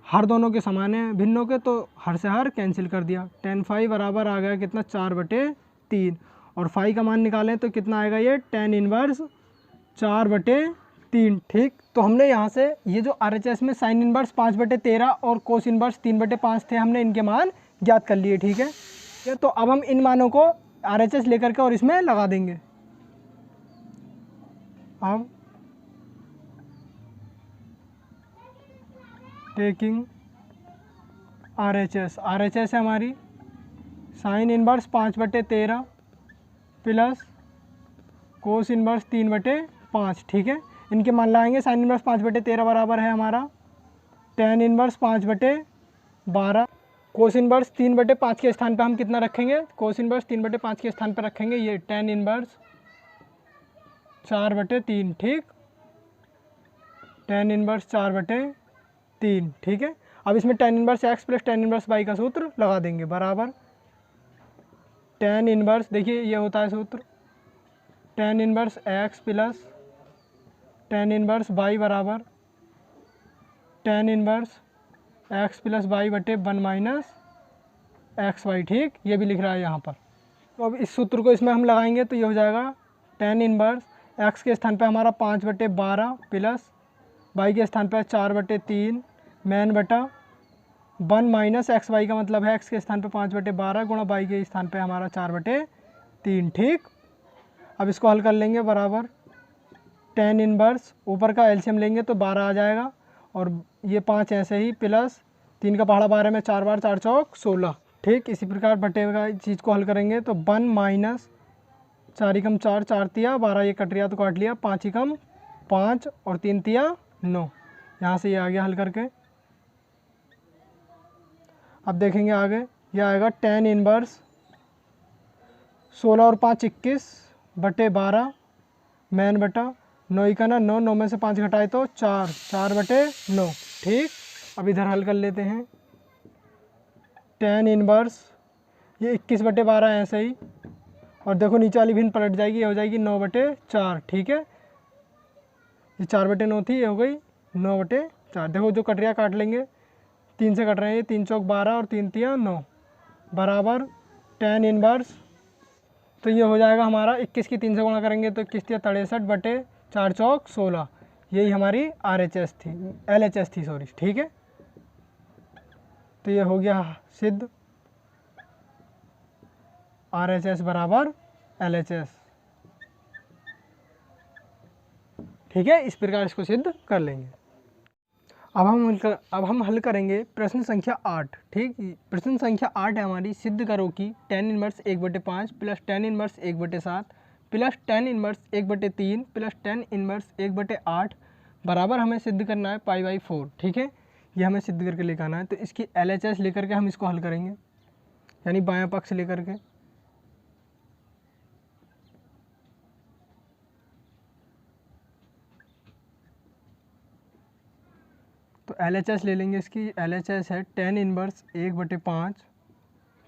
हर दोनों के समान है भिन्नों के तो हर से हर कैंसिल कर दिया। टेन फाई बराबर आ गया कितना 4/3 और फाई का मान निकालें तो कितना आएगा ये टेन इनवर्स 4/3, ठीक। तो हमने यहाँ से ये जो RHS में साइन इनवर्स 5/13 और कोस इनवर्स 3/5 थे, हमने इनके मान ज्ञात कर लिए, ठीक है। तो अब हम इन मानों को RHS लेकर के और इसमें लगा देंगे। अब टेकिंग RHS है हमारी sine inverse 5/13 plus cos inverse 3/5, ठीक है। इनके मान लाएंगे। साइन इनवर्स 5/13 बराबर है हमारा टेन इनवर्स 5/12। कोस इनवर्स 3/5 के स्थान पे हम कितना रखेंगे, कोस इनवर्स 3/5 के स्थान पर रखेंगे ये टेन इनवर्स 4/3, ठीक। टेन इनवर्स 4/3, ठीक है। अब इसमें tan inverse x plus tan inverse y का सूत्र लगा देंगे बराबर टेन इनवर्स, देखिए ये होता है सूत्र tan inverse x plus tan inverse y बराबर tan inverse x plus y बटे 1 माइनस XY, ठीक। ये भी लिख रहा है यहाँ पर। तो अब इस सूत्र को इसमें हम लगाएंगे तो ये हो जाएगा टेन इनवर्स x के स्थान पे हमारा 5/12 प्लस y के स्थान पे 4/3 मैन बटा 1 माइनस XY का मतलब है x के स्थान पे 5/12 गुणा y के स्थान पे हमारा 4/3, ठीक। अब इसको हल कर लेंगे बराबर टेन इनवर्स ऊपर का एलसीएम लेंगे तो 12 आ जाएगा और ये 5 ऐसे ही प्लस 3 का पहाड़ा 12 में 4 बार 4 चौक 16, ठीक। इसी प्रकार बटे का चीज़ को हल करेंगे तो 1 माइनस 4 एकम 4 4 तिया 12, ये कट रिया तो काट लिया, 5 एकम 5 और 3 तिया 9, यहाँ से ये आ गया हल करके। अब देखेंगे आगे, यह आएगा टेन इनवर्स 16 और 5 21/12 मैन बटा 9 का ना 9, 9 में से 5 घटाए तो 4, 4/9, ठीक। अब इधर हल कर लेते हैं टेन इनवर्स ये 21/12 ऐसे ही और देखो नीचे वाली भिन्न पलट जाएगी, ये हो जाएगी 9/4, ठीक है। ये 4/9 थी, ये हो गई 9/4। देखो जो कट रहा काट लेंगे, 3 से कट रहे हैं, 3 चौक 12 और 3 तिया 9 बराबर टेन इनवर्स, तो ये हो जाएगा हमारा 21 की 3 से गुणा करेंगे तो 21 तिया 63/4 चौक 16, यही हमारी RHS थी, LHS थी सॉरी, ठीक है। तो ये हो गया सिद्ध RHS बराबर LHS, ठीक है। इस प्रकार इसको सिद्ध कर लेंगे। अब हम हल करेंगे प्रश्न संख्या 8, ठीक। प्रश्न संख्या 8 है हमारी, सिद्ध करो कि tan inverse 1/5 plus tan inverse 1/7 plus tan inverse 1/3 plus tan inverse 1/8 बराबर हमें सिद्ध करना है π/4, ठीक है। ये हमें सिद्ध करके लेकर आना है। तो इसकी LHS लेकर के हम इसको हल करेंगे, यानी बायां पक्ष लेकर के। तो LHS ले लेंगे, इसकी LHS है tan inverse 1/5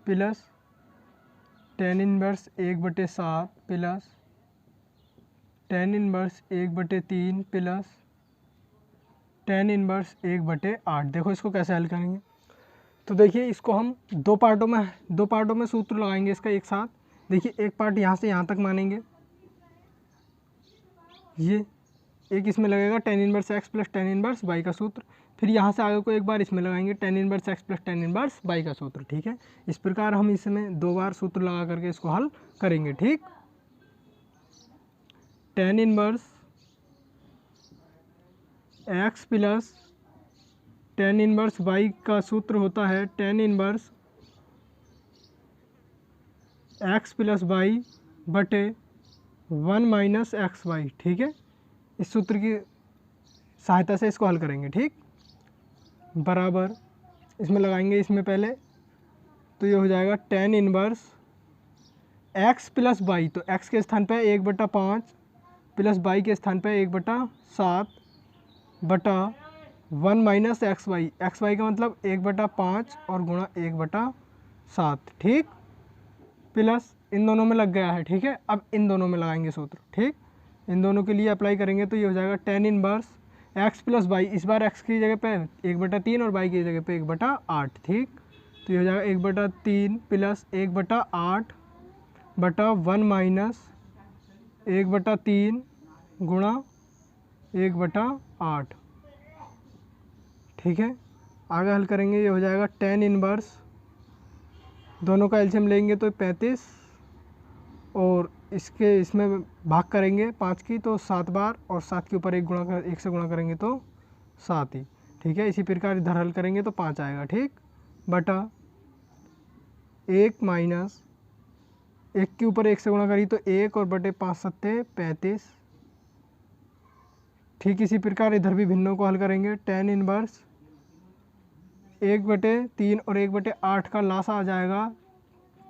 plus tan inverse 1/7 plus tan inverse 1/3 plus tan inverse 1/8। देखो इसको कैसे हल करेंगे, तो देखिए इसको हम दो पार्टों में सूत्र लगाएंगे इसका एक साथ। देखिए एक पार्ट यहाँ से यहाँ तक मानेंगे, ये एक इसमें लगेगा tan inverse x plus tan inverse y का सूत्र। फिर यहाँ से आगे को एक बार इसमें लगाएंगे tan inverse x plus tan inverse y का सूत्र, ठीक है। इस प्रकार हम इसमें 2 बार सूत्र लगा करके इसको हल करेंगे, ठीक। tan inverse x plus tan inverse y का सूत्र होता है tan inverse x plus y बटे 1 माइनस एक्स वाई, ठीक है। इस सूत्र की सहायता से इसको हल करेंगे, ठीक। बराबर इसमें लगाएंगे, इसमें पहले तो ये हो जाएगा tan inverse x plus y, तो x के स्थान पे 1/5 प्लस y के स्थान पे 1/7 बटा 1 माइनस एक्स वाई का मतलब 1/5 और गुणा 1/7, ठीक। प्लस इन दोनों में लग गया है, ठीक है। अब इन दोनों में लगाएंगे सूत्र, ठीक। इन दोनों के लिए अप्लाई करेंगे तो ये हो जाएगा tan inverse x plus y, इस बार x की जगह पे 1/3 और y की जगह पे 1/8, ठीक। तो ये हो जाएगा 1/3 प्लस 1/8 बटा 1 माइनस 1/3 गुणा 1/8, ठीक है। आगे हल करेंगे, ये हो जाएगा tan इनवर्स, दोनों का एलसीएम लेंगे तो 35 और इसमें भाग करेंगे 5 की तो 7 बार और 7 के ऊपर 1 से गुणा करेंगे तो 7 ही, ठीक है। इसी प्रकार इधर हल करेंगे तो 5 आएगा, ठीक। बटा 1 माइनस 1 के ऊपर 1 से गुणा करी तो 1 और बटे 5 सत्ते 35, ठीक। इसी प्रकार इधर भी भिन्नों को हल करेंगे। tan इनवर्स 1/3 और 1/8 का लासा आ जाएगा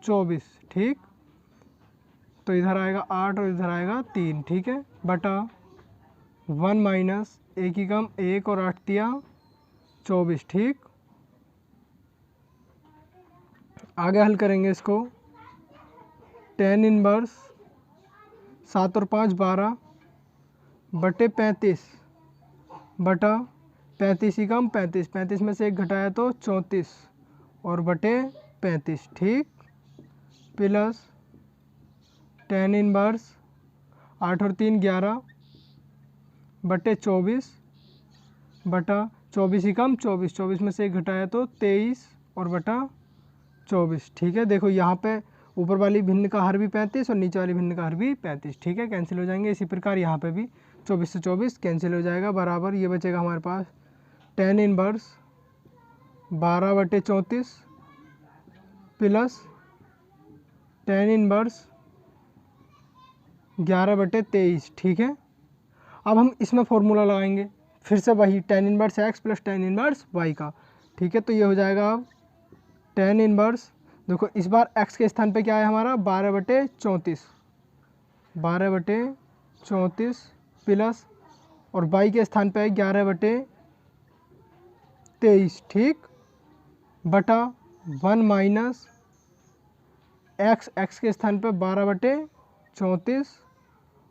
24, ठीक। तो इधर आएगा 8 और इधर आएगा 3, ठीक है। बटा 1 माइनस 1 ही कम 1 और 8 दिया 24, ठीक। आगे हल करेंगे इसको, tan इनवर्स 7 और 5 12 बटे 35 बटा 35 ही कम 35, 35 में से 1 घटाया तो 34 और बटे 35, ठीक। प्लस tan इनवर्स 8 और 3 11 बटे 24 बटा 24 ही कम 24, 24 में से 1 घटाया तो 23 और बटा 24, ठीक है। देखो यहाँ पे ऊपर वाली भिन्न का हर भी 35 और नीचे वाली भिन्न का हर भी 35, ठीक है। कैंसिल हो जाएंगे। इसी प्रकार यहाँ पे भी 24 से 24 कैंसिल हो जाएगा, बराबर ये बचेगा हमारे पास tan inverse 12/34 plus tan inverse 11/23, ठीक है। अब हम इसमें फॉर्मूला लगाएंगे फिर से वही tan inverse x plus tan inverse y का, ठीक है। तो ये हो जाएगा अब tan इनवर्स, देखो इस बार x के स्थान पे क्या है हमारा 12/34 प्लस और y के स्थान पे है 11/23, ठीक। बटा 1 माइनस x के स्थान पे 12/34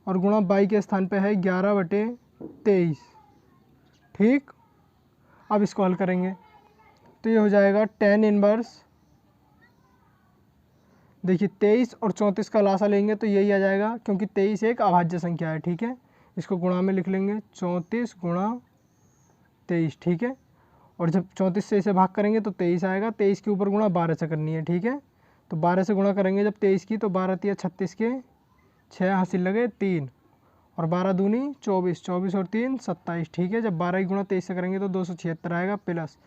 और गुणा y के स्थान पे है 11/23, ठीक। अब इसको हल करेंगे तो ये हो जाएगा tan इनवर्स, देखिए 23 और 34 का लासा लेंगे तो यही आ जाएगा, क्योंकि 23 एक अभाज्य संख्या है, ठीक है। इसको गुणा में लिख लेंगे 34 गुणा 23, ठीक है। और जब 34 से इसे भाग करेंगे तो 23 आएगा, 23 के ऊपर गुणा 12 से करनी है, ठीक है। तो 12 से गुणा करेंगे जब 23 की तो 12 तिया 36 के 6 हासिल लगे 3 और 12 दूनी 24, 24 और 3 27, ठीक है। जब 12 की गुणा 23 से करेंगे तो 276 आएगा, प्लस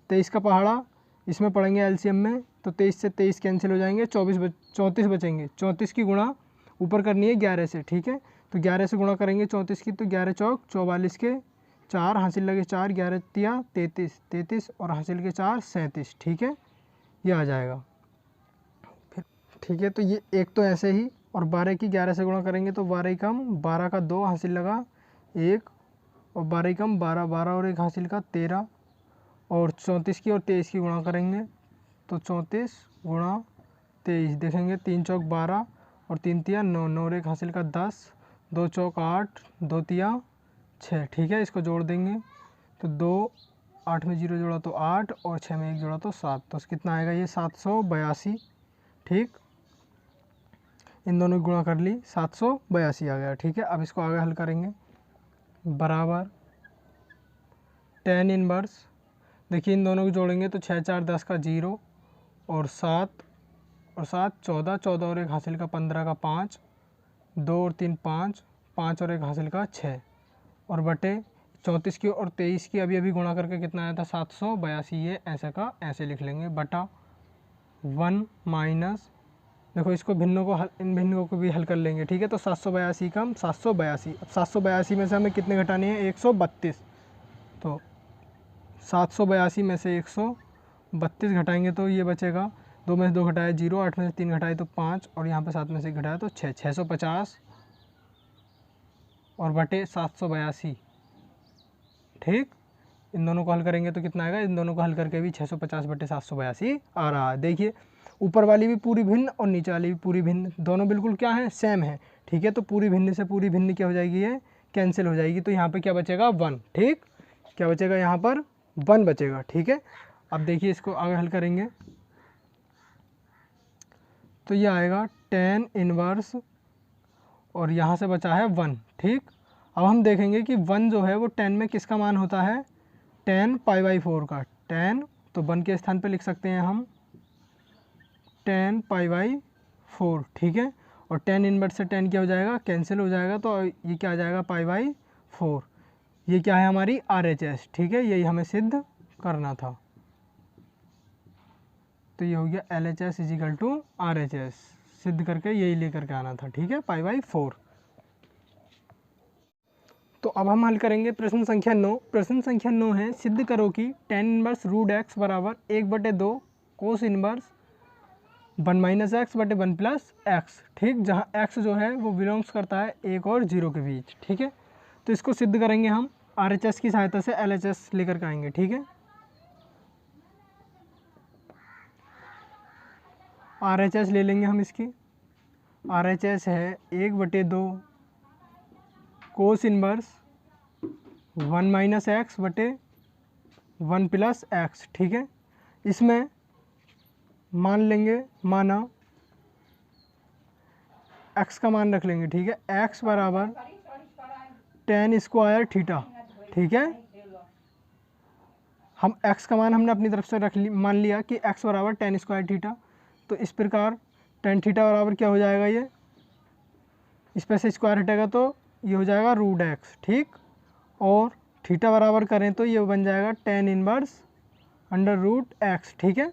23 का पहाड़ा इसमें पढ़ेंगे एलसीएम में तो 23 से 23 कैंसिल हो जाएंगे, 34 बचेंगे। 34 की गुणा ऊपर करनी है 11 से, ठीक है। तो 11 से गुणा करेंगे 34 की तो 11 चौक 44 के 4 हासिल लगे 4, 11 तिया 33 और हासिल के 4 37, ठीक है। ये आ जाएगा फिर, ठीक है। तो ये एक तो ऐसे ही, और 12 की 11 से गुणा करेंगे तो 12 ही कम 12 का 2 हासिल लगा 1 और 12 ही कम 12, 12 और 1 हासिल का 13 और 34 की और 23 की गुणा करेंगे तो 34 गुणा 23 देखेंगे 3 चौक 12 और 3 तिया 9, 9 और 1 हासिल का 10, 2 चौक 8, 2 तिया 6, ठीक है। इसको जोड़ देंगे तो 2 8 में 0 जोड़ा तो 8 और 6 में 1 जोड़ा तो 7, तो कितना आएगा ये 782, ठीक। इन दोनों की गुणा कर ली 782 आ गया, ठीक है। अब इसको आगे हल करेंगे, बराबर टेन इनवर्स, देखिए इन दोनों को जोड़ेंगे तो 6 4 10 का 0 और 7 और 7 14, 14 और 1 हासिल का 15 का 5, 2 और 3 5, 5 और 1 हासिल का 6 और बटे 34 की और 23 की अभी अभी गुणा करके कितना आया था 782, ये ऐसे का ऐसे लिख लेंगे बटा 1 माइनस, देखो इसको भिन्नों को इन भिन्नों को भी हल कर लेंगे, ठीक है। तो 782 का हम 782, अब 782 में से हमें कितने घटाने हैं 132, तो 782 में से 132 घटाएंगे तो ये बचेगा, 2 में से 2 घटाया 0, 8 में से 3 घटाए तो 5 और यहाँ पे 7 में से घटाया तो 6, 650 और बटे 782, ठीक। इन दोनों को हल करेंगे तो कितना आएगा, इन दोनों को हल करके भी 650 बटे 782 आ रहा है। देखिए ऊपर वाली भी पूरी भिन्न और नीचे वाली भी पूरी भिन्न, दोनों बिल्कुल क्या है सेम है, ठीक है। तो पूरी भिन्न से पूरी भिन्न क्या हो जाएगी, ये कैंसिल हो जाएगी, तो यहाँ पे क्या बचेगा 1, ठीक, क्या बचेगा यहाँ पर 1 बचेगा, ठीक है। अब देखिए इसको आगे हल करेंगे तो ये आएगा tan इनवर्स और यहाँ से बचा है 1, ठीक। अब हम देखेंगे कि 1 जो है वो 10 में किसका मान होता है, tan π/4 का, tan तो 1 के स्थान पे लिख सकते हैं हम tan π/4, ठीक है। और tan इनवर्स से tan क्या हो जाएगा, कैंसिल हो जाएगा, तो ये क्या आ जाएगा π/4, ये क्या है हमारी RHS, ठीक है, यही हमें सिद्ध करना था। तो ये हो गया LHS इजिकल टू RHS, सिद्ध करके यही लेकर के आना था, ठीक है, π/4। तो अब हम हल करेंगे प्रश्न संख्या 9। प्रश्न संख्या 9 है, सिद्ध करो कि tan इनवर्स रूट x बराबर 1/2 कोस इनवर्स 1 - x बटे 1 प्लस x, ठीक, जहाँ x जो है वो बिलोंग्स करता है 1 और 0 के बीच, ठीक है। तो इसको सिद्ध करेंगे हम RHS की सहायता से, LHS लेकर के आएंगे, ठीक है। RHS ले लेंगे हम इसकी, RHS है 1/2 कोस इनवर्स 1 - x बटे 1 प्लस x, ठीक है। इसमें मान लेंगे, माना x का मान रख लेंगे, ठीक है, x बराबर tan स्क्वायर थीटा, ठीक है। हम x का मान हमने अपनी तरफ से मान लिया कि x बराबर tan स्क्वायर थीटा, तो इस प्रकार tan थीटा बराबर क्या हो जाएगा, ये इस पर से स्क्वायर हटेगा तो ये हो जाएगा रूट x, ठीक, और थीटा बराबर करें तो ये बन जाएगा tan inverse under root x, ठीक है।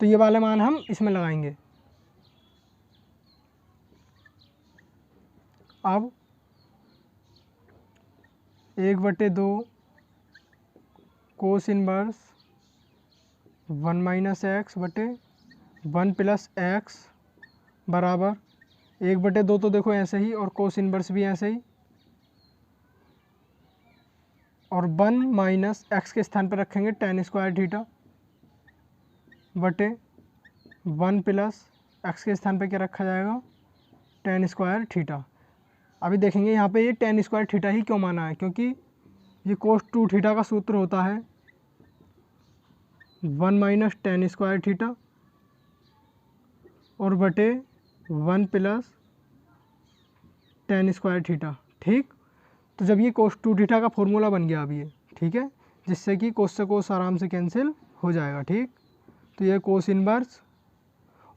तो ये वाले मान हम इसमें लगाएंगे। अब 1/2 कोस इनवर्स 1 - x बटे 1 प्लस x बराबर 1/2 तो देखो ऐसे ही, और कोस इनवर्स भी ऐसे ही, और 1 माइनस x के स्थान पर रखेंगे tan स्क्वायर थीटा बटे 1 प्लस x के स्थान पर क्या रखा जाएगा, tan स्क्वायर थीटा। अभी देखेंगे यहाँ पे ये tan स्क्वायर थीटा ही क्यों माना है, क्योंकि ये cos 2 थीटा का सूत्र होता है 1 माइनस tan स्क्वायर थीटा और बटे 1 प्लस tan स्क्वायर थीटा, ठीक। तो जब ये cos 2 थीटा का फॉर्मूला बन गया अब ये, ठीक है, जिससे कि cos से cos आराम से कैंसिल हो जाएगा, ठीक। तो ये cos इनवर्स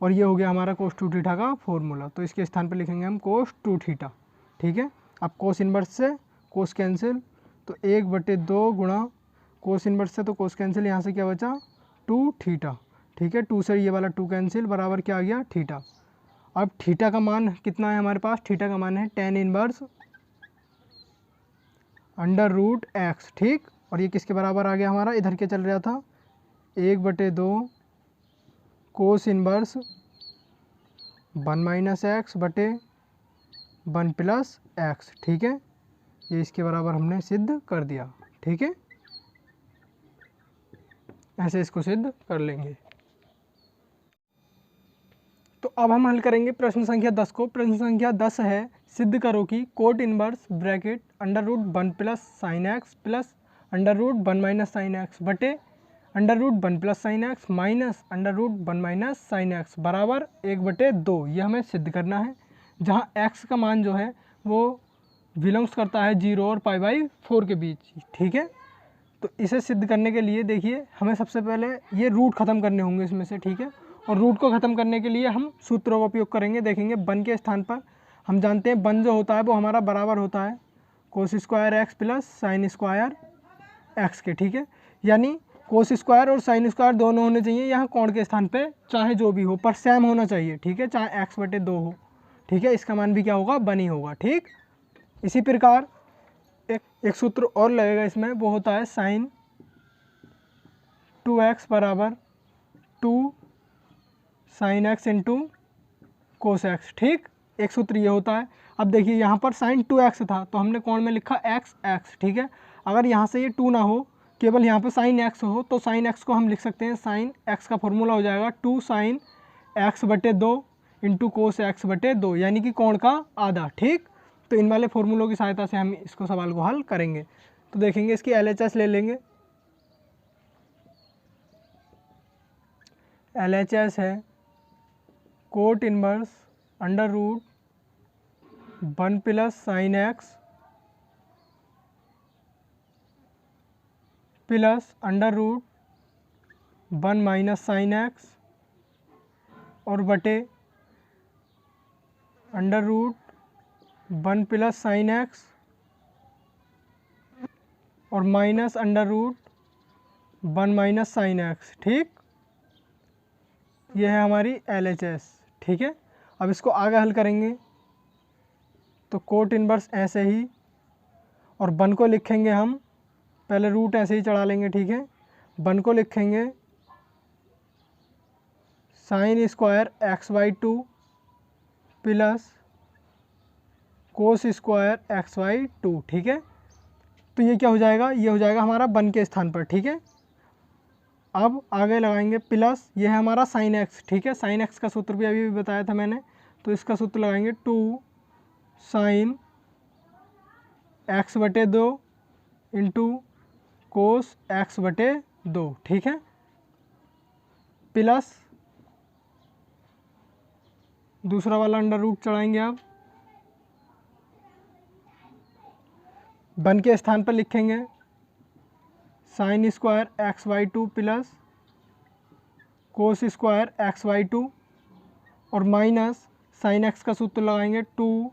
और ये हो गया हमारा cos 2 थीटा का फॉर्मूला, तो इसके स्थान पर लिखेंगे हम cos 2 थीटा, ठीक है। अब cos इनवर्स से cos कैंसिल, तो 1/2 गुणा cos इनवर्स से तो cos कैंसिल, यहाँ से क्या बचा 2 थीटा, ठीक है, 2 से ये वाला 2 कैंसिल बराबर क्या आ गया थीटा। अब थीटा का मान कितना है हमारे पास, थीटा का मान है tan inverse under root x, ठीक, और ये किसके बराबर आ गया हमारा, इधर क्या चल रहा था 1/2 कोस इनवर्स 1 - x बटे 1 प्लस x, ठीक है, ये इसके बराबर हमने सिद्ध कर दिया, ठीक है। ऐसे इसको सिद्ध कर लेंगे। तो अब हम हल करेंगे प्रश्न संख्या 10 को। प्रश्न संख्या 10 है, सिद्ध करो कि cot inverse bracket under root 1 plus sine x plus under root 1 minus sine x बटे under root 1 plus sine x minus under root 1 minus sine x बराबर 1/2, ये हमें सिद्ध करना है, जहाँ x का मान जो है वो बिलोंग्स करता है 0 और π/4 के बीच, ठीक है। तो इसे सिद्ध करने के लिए देखिए हमें सबसे पहले ये रूट ख़त्म करने होंगे इसमें से, ठीक है। और रूट को ख़त्म करने के लिए हम सूत्रों का उपयोग करेंगे। देखेंगे बन के स्थान पर हम जानते हैं बन जो होता है वो हमारा बराबर होता है cos square x plus sine square x के, ठीक है। यानी कोस स्क्वायर और साइन स्क्वायर दोनों होने चाहिए यहाँ कोण के स्थान पे, चाहे जो भी हो पर सेम होना चाहिए, ठीक है, चाहे x/2 हो, ठीक है। इसका मान भी क्या होगा, बन ही होगा, ठीक। इसी प्रकार एक सूत्र और लगेगा इसमें, वो होता है साइन 2x बराबर 2 sine x into cos x, ठीक। एक सूत्र ये होता है। अब देखिए यहाँ पर साइन 2x था तो हमने कोण में लिखा x, ठीक है। अगर यहाँ से ये 2 ना हो, केवल यहाँ पे साइन x हो, तो साइन x को हम लिख सकते हैं, साइन x का फॉर्मूला हो जाएगा 2 sign x/2 into cos x/2, यानी कि कोण का आधा, ठीक। तो इन वाले फॉर्मूलों की सहायता से हम इसको सवाल को हल करेंगे। तो देखेंगे इसकी LHS ले लेंगे। LHS है cot inverse under root 1 plus sine x plus under root 1 minus sine x और बटे under root 1 plus sine x और minus under root 1 minus sine x, ठीक। यह है हमारी LHS, ठीक है। अब इसको आगे हल करेंगे तो कोट इनवर्स ऐसे ही, और 1 को लिखेंगे हम, पहले रूट ऐसे ही चढ़ा लेंगे, ठीक है। 1 को लिखेंगे sine square x/2 plus cos square x/2, ठीक है। तो ये क्या हो जाएगा, ये हो जाएगा हमारा 1 के स्थान पर, ठीक है। अब आगे लगाएंगे प्लस, ये है हमारा साइन एक्स, ठीक है। साइन एक्स का सूत्र भी अभी बताया था मैंने, तो इसका सूत्र लगाएंगे 2 sign x/2 into cos x/2, ठीक है, प्लस दूसरा वाला अंडर रूट चढ़ाएंगे। अब 1 के स्थान पर लिखेंगे sine square x/2 plus cos square x/2 और माइनस साइन एक्स का सूत्र लगाएंगे 2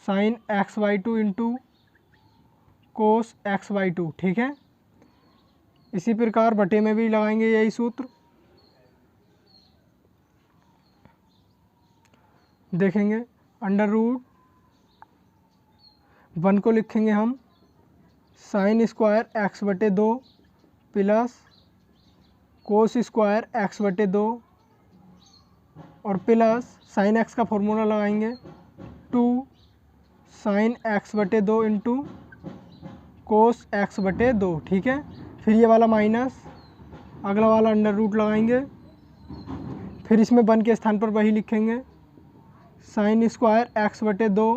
sign x/2 into cos x/2, ठीक है। इसी प्रकार बटे में भी लगाएंगे यही सूत्र। देखेंगे अंडर रूट 1 को लिखेंगे हम sine square x/2 plus cos square x/2 और प्लस साइन एक्स का फॉर्मूला लगाएंगे 2 sign x/2 into cos x/2, ठीक है। फिर ये वाला माइनस, अगला वाला अंडर रूट लगाएंगे, फिर इसमें 1 के स्थान पर वही लिखेंगे sine square x/2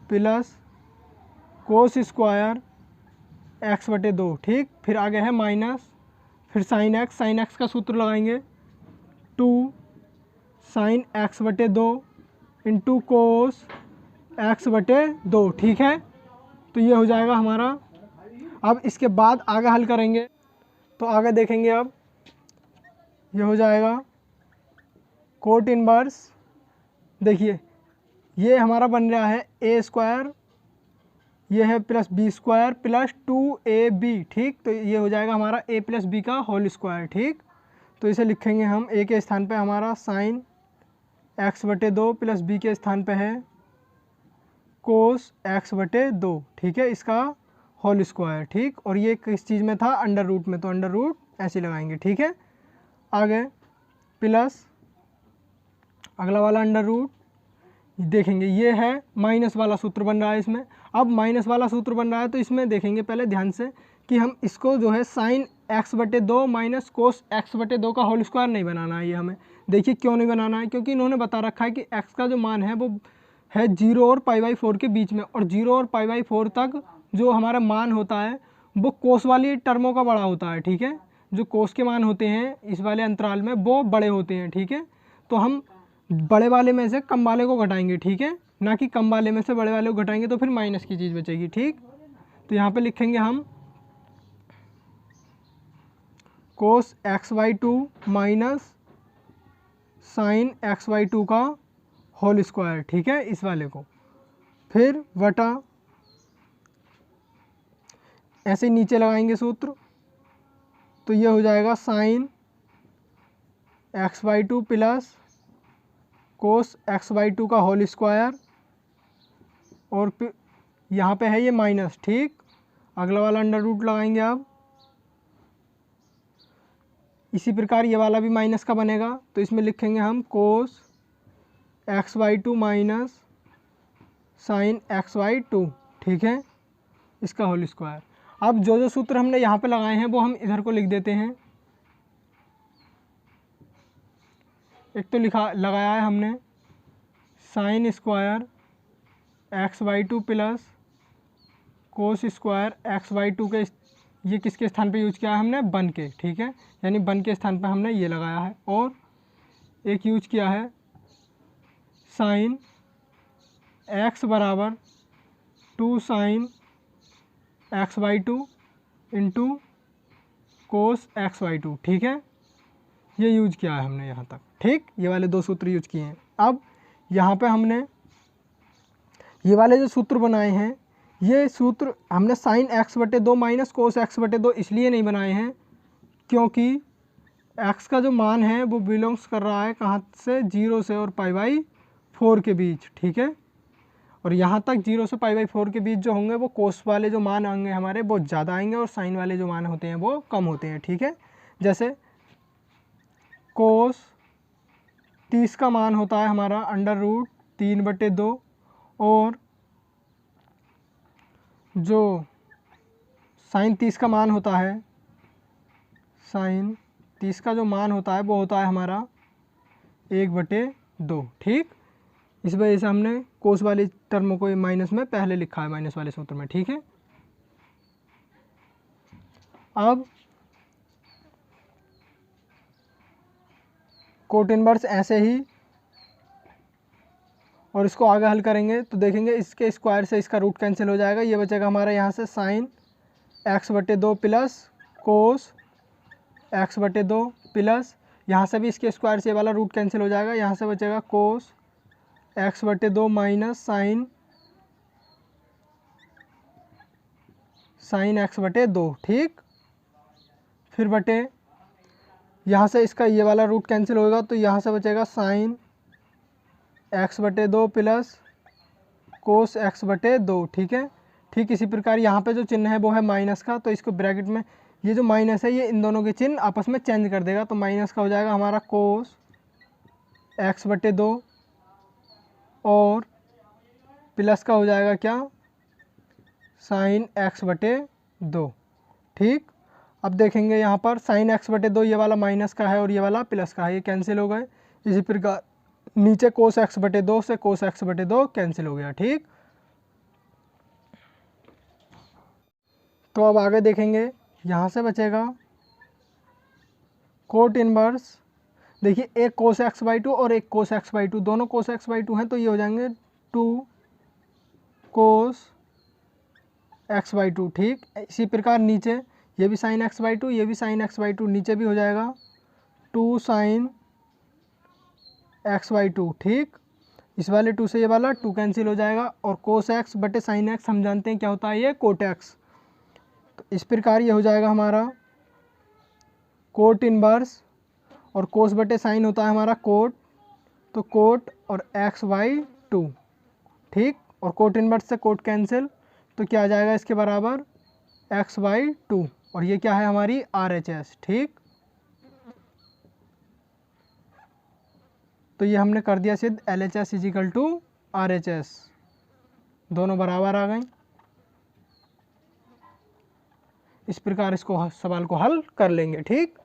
plus cos square x/2, ठीक। फिर आगे है माइनस, फिर साइन एक्स का सूत्र लगाएंगे 2 sign x/2 into cos x/2, ठीक है। तो ये हो जाएगा हमारा। अब इसके बाद आगे हल करेंगे तो आगे देखेंगे, अब ये हो जाएगा कोट इनवर्स। देखिए ये हमारा बन रहा है a², ये है प्लस b² प्लस 2ab, ठीक। तो ये हो जाएगा हमारा a प्लस b का होल स्क्वायर, ठीक। तो इसे लिखेंगे हम, a के स्थान पे हमारा साइन x/2 प्लस b के स्थान पे है कोस x/2, ठीक है, इसका होल स्क्वायर, ठीक। और ये किस चीज़ में था, अंडर रूट में, तो अंडर रूट ऐसे लगाएंगे, ठीक है। आगे प्लस अगला वाला अंडर रूट, देखेंगे ये है माइनस वाला सूत्र बन रहा है इसमें। अब माइनस वाला सूत्र बन रहा है तो इसमें देखेंगे पहले ध्यान से कि हम इसको जो है sign x/2 minus cos x/2 का होल स्क्वायर नहीं बनाना है। ये हमें देखिए क्यों नहीं बनाना है, क्योंकि इन्होंने बता रखा है कि x का जो मान है वो है 0 और π/4 के बीच में, और 0 और π/4 तक जो हमारा मान होता है वो कोस वाली टर्मों का बड़ा होता है, ठीक है। जो कोस के मान होते हैं इस वाले अंतराल में वो बड़े होते हैं, ठीक है। तो हम बड़े वाले में से कम वाले को घटाएंगे, ठीक है, ना कि कम वाले में से बड़े वाले को घटाएंगे तो फिर माइनस की चीज़ बचेगी, ठीक। तो यहाँ पे लिखेंगे हम कोस x by to minus sine x by to का होल स्क्वायर, ठीक है, इस वाले को, फिर वटा ऐसे नीचे लगाएंगे सूत्र, तो ये हो जाएगा sign x by two plus cos x by to का होल स्क्वायर, और यहाँ पे है ये माइनस, ठीक, अगला वाला अंडर रूट लगाएंगे अब। इसी प्रकार ये वाला भी माइनस का बनेगा, तो इसमें लिखेंगे हम कोस x by to minus sine x by two, ठीक है, इसका होल स्क्वायर। अब जो जो सूत्र हमने यहाँ पे लगाए हैं वो हम इधर को लिख देते हैं। एक तो लगाया है हमने sine square x by two plus cos square x by to के, ये किसके स्थान पे यूज किया है हमने, वन के, ठीक है, यानी वन के स्थान पे हमने ये लगाया है। और एक यूज किया है साइन एक्स बराबर two sine x by two into cos x by two, ठीक है, ये यूज किया है हमने यहाँ तक, ठीक, ये वाले दो सूत्र यूज किए हैं। अब यहाँ पे हमने ये वाले जो सूत्र बनाए हैं, ये सूत्र हमने साइन एक्स बटे दो माइनस कोस एक्स बटे दो इसलिए नहीं बनाए हैं क्योंकि एक्स का जो मान है वो बिलोंग्स कर रहा है कहाँ से, 0 से और पाई बाई 4 के बीच, ठीक है, और यहाँ तक 0 से पाई बाई 4 के बीच जो होंगे वो कोस वाले जो मान आएंगे हमारे वो ज़्यादा आएंगे और साइन वाले जो मान होते हैं वो कम होते हैं, ठीक है। जैसे कोस 30 का मान होता है हमारा अंडर रूट 3/2, और जो साइन 30 का मान होता है, साइन 30 का जो मान होता है वो होता है हमारा 1/2, ठीक। इस वजह से हमने कोस वाली टर्म को माइनस में पहले लिखा है, माइनस वाले सूत्र में, ठीक है। अब कोट इनवर्स ऐसे ही, और इसको आगे हल करेंगे तो देखेंगे इसके स्क्वायर से इसका रूट कैंसिल हो जाएगा, ये बचेगा हमारा यहाँ से sign x/2 plus cos x/2 plus यहाँ से भी इसके स्क्वायर से ये वाला रूट कैंसिल हो जाएगा, यहाँ से बचेगा कोस x/2 माइनस साइन x/2, ठीक, फिर बटे यहाँ से इसका ये वाला रूट कैंसिल होगा तो यहाँ से बचेगा sign x/2 plus cos x/2, ठीक है। ठीक इसी प्रकार यहाँ पे जो चिन्ह है वो है माइनस का, तो इसको ब्रैकेट में ये जो माइनस है ये इन दोनों के चिन्ह आपस में चेंज कर देगा, तो माइनस का हो जाएगा हमारा कोस x/2 और प्लस का हो जाएगा क्या, साइन x/2, ठीक। अब देखेंगे यहाँ पर साइन x/2 ये वाला माइनस का है और ये वाला प्लस का है, ये कैंसिल हो गए। इसी प्रकार नीचे कोस x/2 से कोस x/2 कैंसिल हो गया, ठीक। तो अब आगे देखेंगे, यहाँ से बचेगा कोट इनवर्स, देखिए एक कोस x/2 और एक कोस x/2, दोनों कोस x/2 हैं तो ये हो जाएंगे 2 कोस x/2, ठीक। इसी प्रकार नीचे ये भी साइन x/2, ये भी साइन x/2, नीचे भी हो जाएगा 2 साइन x/2, ठीक। इस वाले 2 से ये वाला 2 कैंसिल हो जाएगा, और कोस x बटे साइन x हम जानते हैं क्या होता है, ये कोट x, तो इस प्रकार ये हो जाएगा हमारा कोट इनवर्स, और कोस बटे साइन होता है हमारा कोट, तो कोट और x/2, ठीक, और कोट इनवर्स से कोट कैंसिल, तो क्या आ जाएगा इसके बराबर x/2, और ये क्या है हमारी RHS, ठीक। तो ये हमने कर दिया सिद्ध LHS = RHS, दोनों बराबर आ गए। इस प्रकार इसको सवाल को हल कर लेंगे, ठीक।